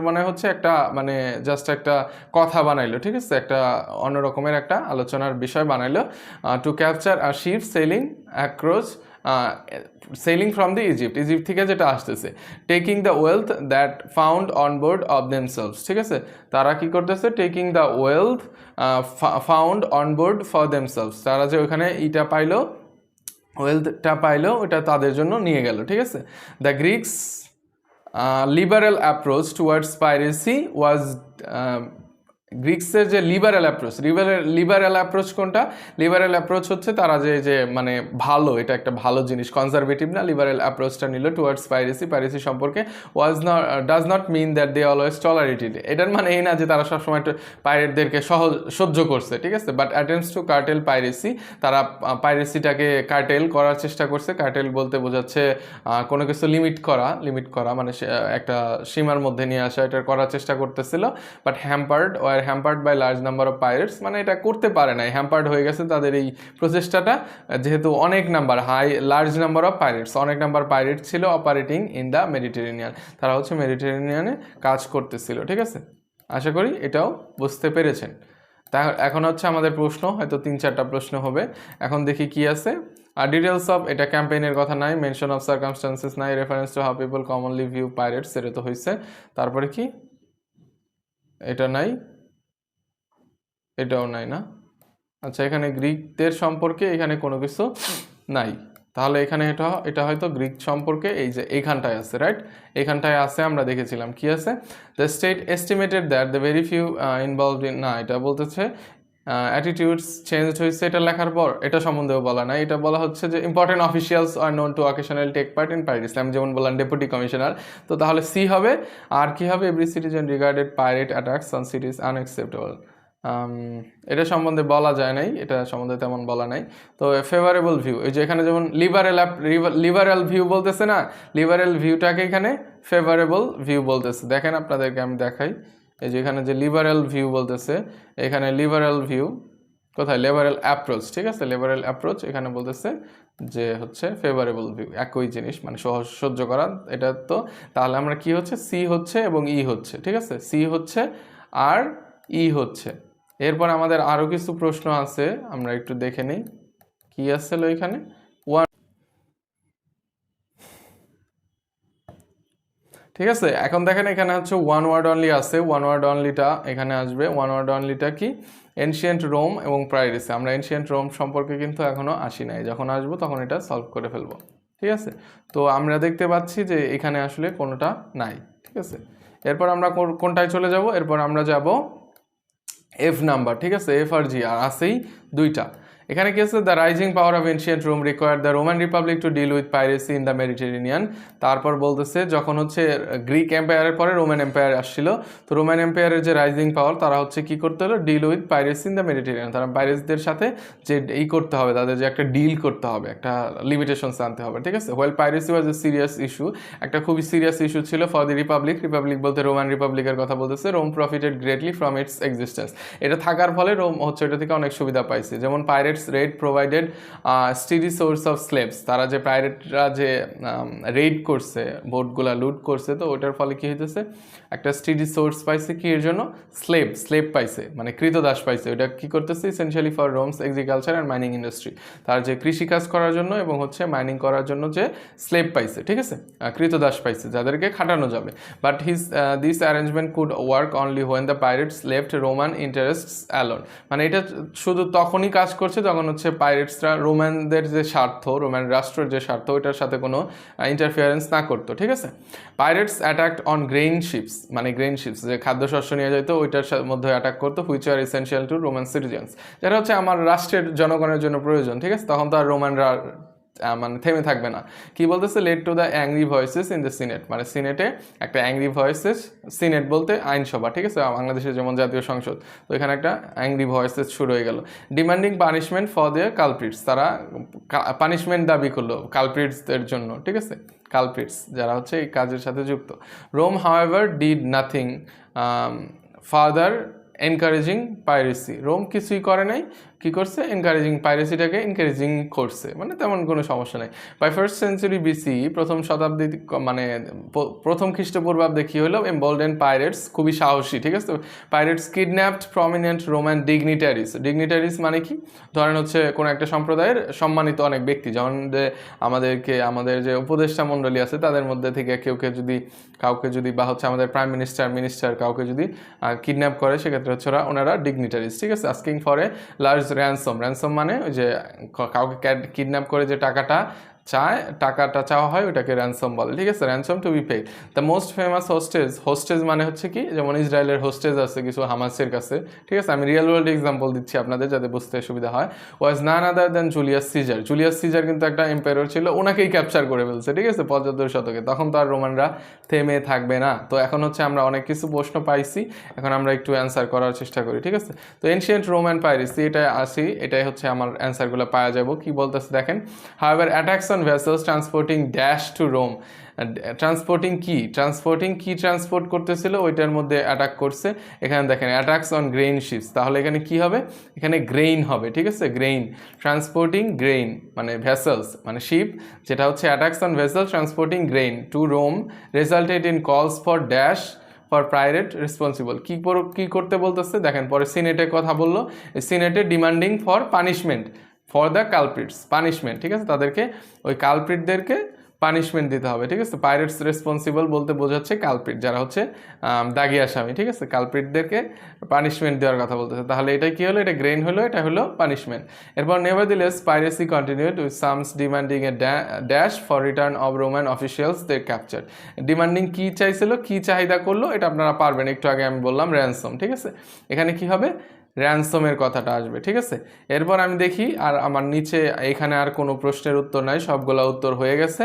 বানায় হচ্ছে একটা, মানে জাস্ট একটা কথা বানাইলো, ঠিক আছে, একটা অন্য রকমের একটা আলোচনার বিষয় বানাইলো, to capture a ship sailing across, sailing from the Egypt থেকে যেটা আসতেছে, taking the wealth that found on board of themselves, ঠিক আছে, তারা কি করতেছে, taking the wealth found on board for themselves, তারা যে ওখানে ইটা পাইলো, ওয়েলথটা পাইলো, ওটা তাদের জন্য নিয়ে গেল, ঠিক আছে। The Greeks liberal approach towards piracy was, গ্রিক্সের যে লিবারেল অ্যাপ্রোচ কোনটা, লিবারেল অ্যাপ্রোচ হচ্ছে তারা যে মানে ভালো, এটা একটা ভালো জিনিস, কনজারভেটিভ না, লিবারেল অ্যাপ্রোচটা নিল টুয়ার্ডস পাইরেসি সম্পর্কে, does not mean that they always tolerated, এটার মানে এই না যে তারা সবসময় পাইরেটদেরকে সহ্য করছে, ঠিক আছে, but attempts to curtail piracy, তারা পাইরেসিটাকে কার্টেল করার চেষ্টা করছে। কার্টেল বলতে বোঝাচ্ছে কোনো কিছু লিমিট করা, মানে একটা সীমার মধ্যে নিয়ে আসা, এটা করার চেষ্টা করতেছিল, but hampered by large number of pirates, মানে এটা করতে পারে নাই, হ্যাম্পার্ড হয়ে গেছে তাদের এই প্রচেষ্টাটা, যেহেতু লার্জ নাম্বার অফ পাইরেটস, অনেক নাম্বার পাইরেট ছিল অপারেটিং ইন দ্য মেডিটেরেনিয়ান, তারা হচ্ছে মেডিটেরেনিয়ানে কাজ করতেছিল, ঠিক আছে। আশা করি এটাও বুঝতে পেরেছেন। তা এখন হচ্ছে আমাদের প্রশ্ন, হয়তো 3-4টা প্রশ্ন হবে। এখন দেখি কি আছে। আর ডিটেলস অফ, এটা ক্যাম্পেইনের কথা নাই, মেনশন অফ সার্কামস্টান্সেস নাই, reference to how people commonly view pirates, এটা তো হয়েছে। তারপরে কি, এটা নাই, এটাও নাই না, আচ্ছা, এখানে গ্রিকদের সম্পর্কে এখানে কোনো কিছু নাই, তাহলে এখানে এটা হয়তো গ্রিক সম্পর্কে এই যে এইখানটায় আছে, রাইট? এইখানটায় আছে, আমরা দেখেছিলাম কি আছে, the state estimated that the very few involved in, না এটা বলতেছে অ্যাটিটিউডস চেঞ্জ হয়েছে, এটা লেখার পর এটা সম্বন্ধেও বলা নাই, এটা বলা হচ্ছে যে important officials are known to occasional take part in piracy, আমি যেমন বললাম ডেপুটি কমিশনার, তো তাহলে সি হবে। আর কি হবে, every citizen regarded pirate attacks on সিটিজ unacceptable, এটা সম্বন্ধে বলা যায় নাই, এটা সম্বন্ধে তেমন বলা নাই। তো ফেভারেবল ভিউ, এই যে এখানে যেমন লিবারেল ভিউ বলতেছে না, লিবারেল ভিউটাকে এখানে ফেভারেবল ভিউ বলতেছে। দেখেন আপনাদেরকে আমি দেখাই, এই যে এখানে যে লিবারেল ভিউ বলতেছে, এখানে লিবারেল ভিউ কোথায়, লিবারেল অ্যাপ্রোচ, ঠিক আছে, লিবারেল অ্যাপ্রোচ এখানে বলতেছে যে হচ্ছে ফেভারেবল ভিউ, একই জিনিস, মানে সহ্য করা, এটা তো তাহলে আমরা কি হচ্ছে, সি হচ্ছে এবং ই হচ্ছে, ঠিক আছে, সি হচ্ছে আর ই হচ্ছে। এরপর আমাদের আরও কিছু প্রশ্ন আছে, আমরা একটু দেখে নিই কি আসছিল এখানে। ঠিক আছে, এখন দেখেন এখানে হচ্ছে ওয়ান ওয়ার্ড অনলি আছে, ওয়ান ওয়ার্ড অনলিটা এখানে আসবে। ওয়ান ওয়ার্ড অনলিটা কি, এনশিয়েন্ট রোম এবং পাইরেসি। আমরা এনশিয়েন্ট রোম সম্পর্কে কিন্তু এখনও আসি নাই, যখন আসবো তখন এটা সলভ করে ফেলবো, ঠিক আছে। তো আমরা দেখতে পাচ্ছি যে এখানে আসলে কোনোটা নাই, ঠিক আছে। এরপর আমরা কোনটায় চলে যাব, এরপর আমরা যাব এফ নাম্বার, ঠিক আছে, এফ আর জি, আর আছেই দুইটা। এখানে কি আছে, the rising power of ancient Rome required the Roman republic to deal with piracy in the Mediterranean. তারপর বলতেছে যখন হচ্ছে গ্রিক এম্পায়ারের পরে রোমান এম্পায়ার আসছিল, তো রোমান এম্পায়ারের যে রাইজিং পাওয়ার, তারা হচ্ছে কি করতে হলো, deal with piracy in the Mediterranean, তারা পাইরেসদের সাথে যে করতে হবে, তাদের যে একটা ডিল করতে হবে, একটা লিমিটেশনস আনতে হবে, ঠিক আছে। While piracy was a serious issue, একটা খুবই সিরিয়াস ইস্যু ছিল ফর দি রিপাবলিক, রিপাবলিক বলতে রোমান রিপাবলিকের কথা বলতেছে, Rome profited greatly from its existence, এটা থাকার ফলে রোম হচ্ছে এটা থেকে অনেক সুবিধা পাইছে। যেমন pirates red provided steady source of slaves, তারা যে পাইরেটরা যে রেড করছে, বোটগুলা লুট করছে, তো ওটার ফলে কি হইতেছে, একটা স্টেডি সোর্স পাইছে, কি এর জন্য, স্লেভ পাইছে, মানে কৃতদাস পাইছে। ওটা কি করতেছে, essentially for Rome's agriculture and mining industry, তার যে কৃষিকাজ করার জন্য এবং হচ্ছে মাইনিং করার জন্য যে স্লেভ পাইছে, ঠিক আছে, কৃতদাস পাইছে, যাদেরকে খাটানো যাবে। But this arrangement could work only when the pirates left Roman interests alone, মানে এটা শুধু তখনই কাজ করছে যখন হচ্ছে পাইরেটসরা রোমানদের যে স্বার্থ, রোমান রাষ্ট্রের যে স্বার্থ, ওইটার সাথে কোনো ইন্টারফিয়ারেন্স না করতো, ঠিক আছে। Pirates attacked on grain ships, মানে গ্রেইন শিপস যে খাদ্যশস্য নিয়ে যেত, ওইটার মধ্যে অ্যাটাক করতো, which are essential to Roman citizens, যেটা হচ্ছে আমার রাষ্ট্রের জনগণের জন্য প্রয়োজন, ঠিক আছে। তখন তো আর রোমানরা মানে থেমে থাকবে না। কি বলতেছে, led to the angry voices in the senate, মানে সিনেটে একটা অ্যাংরি ভয়েসেস, সিনেট বলতে আইনসভা, ঠিক আছে, বাংলাদেশের যেমন জাতীয় সংসদ, তো এখানে একটা অ্যাংরি ভয়েসেস শুরু হয়ে গেল। Demanding punishment for their culprits, তারা পানিশমেন্ট দাবি করলো কালপ্রিটসদের জন্য, ঠিক আছে, কালপ্রিটস যারা হচ্ছে এই কাজের সাথে যুক্ত। Rome however did nothing further encouraging piracy, Rome কিছুই করে নাই, কি করছে, এনকারেজিং, পাইরেসিটাকে এনকারেজিং করছে, মানে তেমন কোনো সমস্যা নেই। বাই ফার্স্ট সেঞ্চুরি বিসি, প্রথম শতাব্দী, মানে প্রথম খ্রিস্টপূর্বাব্দে কী হলো, এমবোল্ডেন পাইরেটস, খুবই সাহসী, ঠিক আছে, পাইরেটস কিডন্যাপড প্রমিনেন্ট রোমান ডিগনিটারিস মানে কি, ধরেন হচ্ছে কোনো একটা সম্প্রদায়ের সম্মানিত অনেক ব্যক্তি, যেমন যে আমাদের যে উপদেষ্টা মণ্ডলী আছে, তাদের মধ্যে থেকে কাউকে যদি বা হচ্ছে আমাদের প্রাইম মিনিস্টার কাউকে যদি কিডন্যাপ করে, সেক্ষেত্রে হচ্ছে ওনারা ডিগনিটারিস, ঠিক আছে। Asking for a large ransom মানে ওই যে কাউকে কিডন্যাপ করে যে টাকাটা চাওয়া হয়, ওটাকে র্যানসম বলে, ঠিক আছে, ransom to be paid. The most famous hostage মানে হচ্ছে কি, যেমন ইসরায়েলের হোস্টেজ আছে কিছু হামাসের কাছে, ঠিক আছে, আমি রিয়েল ওয়ার্ল্ড এক্সাম্পল দিচ্ছি আপনাদের যাতে বুঝতে সুবিধা হয়। ওয়াজ নান আদার দেন জুলিয়াস সিজার কিন্তু একটা এম্পায়ার ছিল, ওনাকেই ক্যাপচার করে ফেলছে, ঠিক আছে, 75 শতকে, তখন তো আর রোমানরা থেমে থাকবে না। তো এখন হচ্ছে আমরা অনেক কিছু প্রশ্ন পাইছি, এখন আমরা একটু অ্যান্সার করার চেষ্টা করি, ঠিক আছে। তো এনশিয়েন্ট রোমান পাইরেসি, এটাই হচ্ছে আমার অ্যান্সারগুলো পাওয়া যাবো। কি বলতেছে দেখেন, however attacks on vessels transporting dash to Rome, transporting কি ট্রান্সপোর্ট করতেছিল, ওইটার মধ্যে অ্যাটাক করছে। এখানে দেখেন অ্যাটাকস অন গ্রেইন শিপস, তাহলে এখানে কি হবে, এখানে গ্রেইন হবে, ঠিক আছে, গ্রেইন, ট্রান্সপোর্টিং গ্রেইন মানে ভেসেলস মানে শিপ, যেটা হচ্ছে attacks on vessels transporting grain to Rome resulted in calls for dash for pirate responsible. কি করতে বলতেছে দেখেন, পরে সিনেটের কথা বললো, সিনেটে demanding for punishment for the culprits, punishment, ঠিক আছে, তাদেরকে ওই কালপ্রিটদেরকে পানিশমেন্ট দিতে হবে, ঠিক আছে। পাইরেটস রেসপন্সিবল বলতে বোঝাচ্ছে কালপ্রিট, যারা হচ্ছে দাগি আসামি, ঠিক আছে। কালপ্রিটদেরকে পানিশমেন্ট দেওয়ার কথা বলতেছে। তাহলে এটা কি হলো? এটা গ্রেইন হলো, এটা হলো পানিশমেন্ট। এরপর nevertheless piracy continued with some demanding a dash for return of Roman officials they capture. Demanding কি চাইছিল, কি চাহিদা করলো, এটা আপনারা পারবেন, একটু আগে আমি বললাম র্যানসম, ঠিক আছে। এখানে কি হবে? র্যানসমের কথাটা আসবে, ঠিক আছে। এরপর আমি দেখি, আর আমার নিচে এখানে আর কোনো প্রশ্নের উত্তর নাই, সবগুলা উত্তর হয়ে গেছে।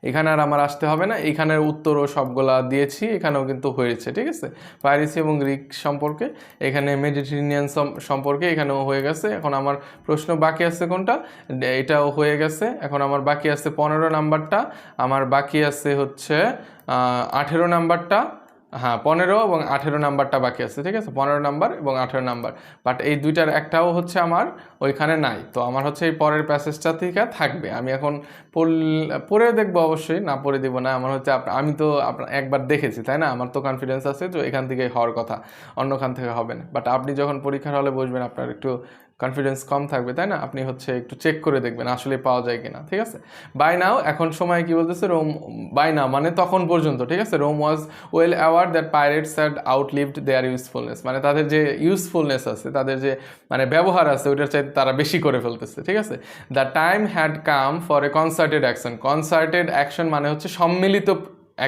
এখানে আর আমার আসতে হবে না, এখানের উত্তরও সবগুলা দিয়েছি, এখানেও কিন্তু হয়েছে, ঠিক আছে। পাইরেসি এবং গ্রিক সম্পর্কে, এখানে মেডিটেরিনিয়ান সম্পর্কে এখানেও হয়ে গেছে। এখন আমার প্রশ্ন বাকি আছে কোনটা? এটাও হয়ে গেছে। এখন আমার বাকি আছে 15 নাম্বারটা, আমার বাকি আছে হচ্ছে 18 নাম্বারটা। হ্যাঁ, 15 এবং 18 নাম্বারটা বাকি আছে, ঠিক আছে। 15 নাম্বার এবং 18 নাম্বার, বাট এই দুইটার একটাও হচ্ছে আমার ওইখানে নাই। তো আমার হচ্ছে এই পরের প্যাসেজটা থেকে থাকবে। আমি এখন পড়ে দেখবো, অবশ্যই না পড়ে দিব না। আমার হচ্ছে আমি তো একবার দেখেছি, তাই না? আমার তো কনফিডেন্স আছে যে এখান থেকে হওয়ার কথা, অন্যখান থেকে হবে না। বাট আপনি যখন পরীক্ষার হলে বসবেন, আপনার একটু কনফিডেন্স কম থাকবে, তাই না? আপনি হচ্ছে একটু চেক করে দেখবেন আসলে পাওয়া যায় কিনা, ঠিক আছে। বাই নাও, এখন সময় কি বলতেছে? রোম বাই নাও মানে তখন পর্যন্ত, ঠিক আছে। Rome was well aware that pirates had outlived their usefulness, মানে তাদের যে ইউজফুলনেস আছে, তাদের যে মানে ব্যবহার আছে, ওইটার চাইতে তারা বেশি করে ফেলতেছে, ঠিক আছে। The time had come for a concerted action. Concerted action মানে হচ্ছে সম্মিলিত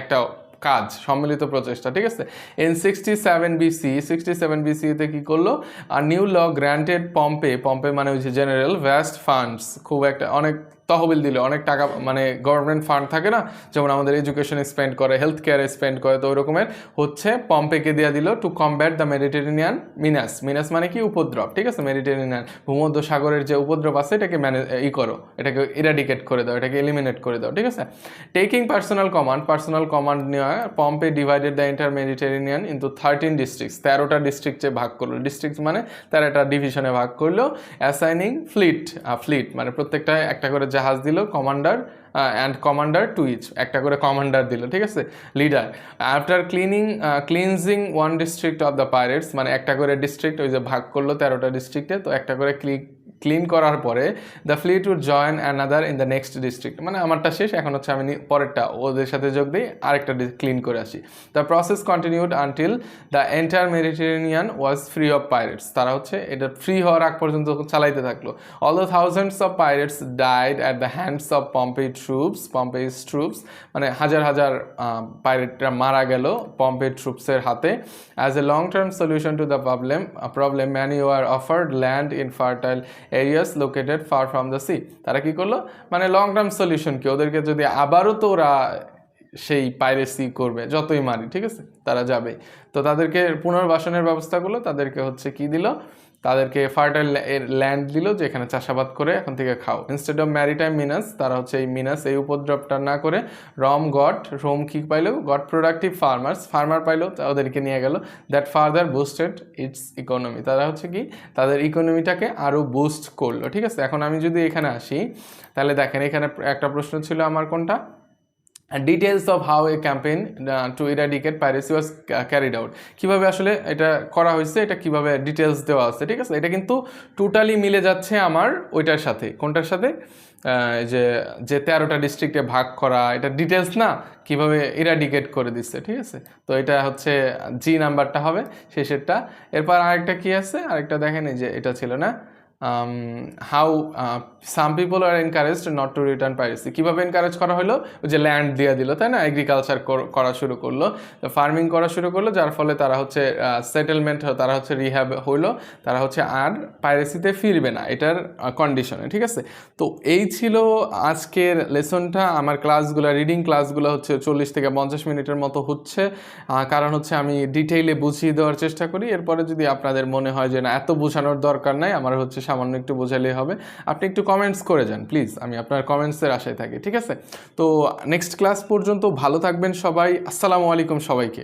একটা কাজ, সম্মিলিত প্রচেষ্টা, ঠিক আছে। ইন 67 BC, 67 BC-তে কি করলো? আর নিউ ল গ্র্যান্টেড পম্পে মানে হচ্ছে জেনারেল ভ্যাস্ট ফান্ডস, খুব একটা অনেক তহবিল দিল, অনেক টাকা, মানে গভর্নমেন্ট ফান্ড থাকে না, যেমন আমাদের এডুকেশনে স্পেন্ড করে, হেলথ কেয়ারে স্পেন্ড করে, তো ওই রকমের হচ্ছে পম্পেকে দিয়ে দিল টু কমব্যাট দ্য মেডিটেরিয়ান মিনাস। মিনাস মানে কি? উপদ্রব, ঠিক আছে। মেডিটেরিয়ান ভূমধ্য সাগরের যে উপদ্রব আছে, এটাকে এটাকে ইরাডিকেট করে দাও, এটাকে এলিমিনেট করে দাও, ঠিক আছে। টেকিং পার্সোনাল কমান্ড নেওয়া, Pompey divided the entire Mediterranean into 13 districts, 13টা ডিস্ট্রিক্টে ভাগ করলো। ডিস্ট্রিক্ট মানে 13টা ডিভিশনে ভাগ করলো। অ্যাসাইনিং ফ্লিট মানে প্রত্যেকটা একটা করে জাহাজ দিল, কমান্ডার টু ইচ, একটা করে কমান্ডার দিল, ঠিক আছে, leader. After cleansing one district of the pirates, মানে একটা করে ডিস্ট্রিক্ট, ওই যে ভাগ করলো 13টা ডিস্ট্রিক্টে, তো একটা করে ক্লিন করার পরে the fleet would join another in the next district, মানে আমারটা শেষ, এখন হচ্ছে আমি পরেরটা ওদের সাথে যোগ দিই, আরেকটা ক্লিন করে আসি। The process continued until the entire Mediterranean was free of pirates, তারা হচ্ছে এটা ফ্রি হওয়ার আগ পর্যন্ত চালাইতে থাকলো। Although thousands of pirates died at the hands of Pompey's troops, মানে হাজার হাজার পাইরেটরা মারা গেল পম্পেই ট্রুপসের হাতে। As a long term solution to the problem many were offered land in fertile areas located far from the sea. তারা কি করলো? মানে লং টার্ম সলিউশন কি, ওদেরকে যদি আবারও তো ওরা সেই পাইরেসি করবে, যতই মারি, ঠিক আছে, তারা যাবে, তো তাদেরকে পুনর্বাসনের ব্যবস্থা করলো। তাদেরকে হচ্ছে কি দিল? তাদেরকে ফার্টাইল ল্যান্ড দিল, যেখানে চাষাবাদ করে এখন থেকে খাও। ইনস্টেড অফ ম্যারিটাইম মিনাস, তারা হচ্ছে এই উপদ্রবটা না করে রোম কি পাইলো? গট প্রোডাক্টিভ ফার্মার পাইলো, ওদেরকে নিয়ে গেল। That further boosted it's economy, তারা হচ্ছে কি তাদের ইকোনমিটাকে আরও বুস্ট করলো, ঠিক আছে। এখন আমি যদি এখানে আসি, তাহলে দেখেন এখানে একটা প্রশ্ন ছিল আমার, কোনটা? Details of how A campaign two eradicate piracy was carried out, কীভাবে আসলে এটা করা হয়েছে, এটা কিভাবে ডিটেলস দেওয়া আছে, ঠিক আছে। এটা কিন্তু টোটালি মিলে যাচ্ছে আমার ওইটার সাথে, কোনটার সাথে? যে 13টা ডিস্ট্রিক্টে ভাগ করা, এটা ডিটেলস না, কিভাবে ইরাডিকেট করে দিচ্ছে, ঠিক আছে। তো এটা হচ্ছে জি নাম্বারটা হবে শেষেরটা। এরপর আরেকটা কি আছে? আরেকটা দেখেন, এই যে এটা ছিল না, how some people are encouraged not to return piracy, কীভাবে এনকারেজ করা হলো? ওই যে ল্যান্ড দিয়ে দিল, তাই না, এগ্রিকালচার করা শুরু করলো, ফার্মিং করা শুরু করলো, যার ফলে তারা হচ্ছে সেটেলমেন্ট, তারা হচ্ছে রিহ্যাব হইলো, তারা হচ্ছে আর পাইরেসিতে ফিরবে না, এটার কন্ডিশনে, ঠিক আছে। তো এই ছিল আজকের লেসনটা। আমার ক্লাসগুলো, রিডিং ক্লাসগুলো হচ্ছে 40 থেকে 50 মিনিটের মতো হচ্ছে, কারণ হচ্ছে আমি ডিটেইলে বুঝিয়ে দেওয়ার চেষ্টা করি। এরপরে যদি আপনাদের মনে হয় যে না, এত বোঝানোর দরকার নাই, আমার হচ্ছে সামান্য একটু বোঝালেই হবে, আপনি একটু কমেন্টস করে যান প্লিজ, আমি আপনার কমেন্টসের আশায় থাকি, ঠিক আছে। তো নেক্সট ক্লাস পর্যন্ত ভালো থাকবেন সবাই। আসসালামু আলাইকুম সবাইকে।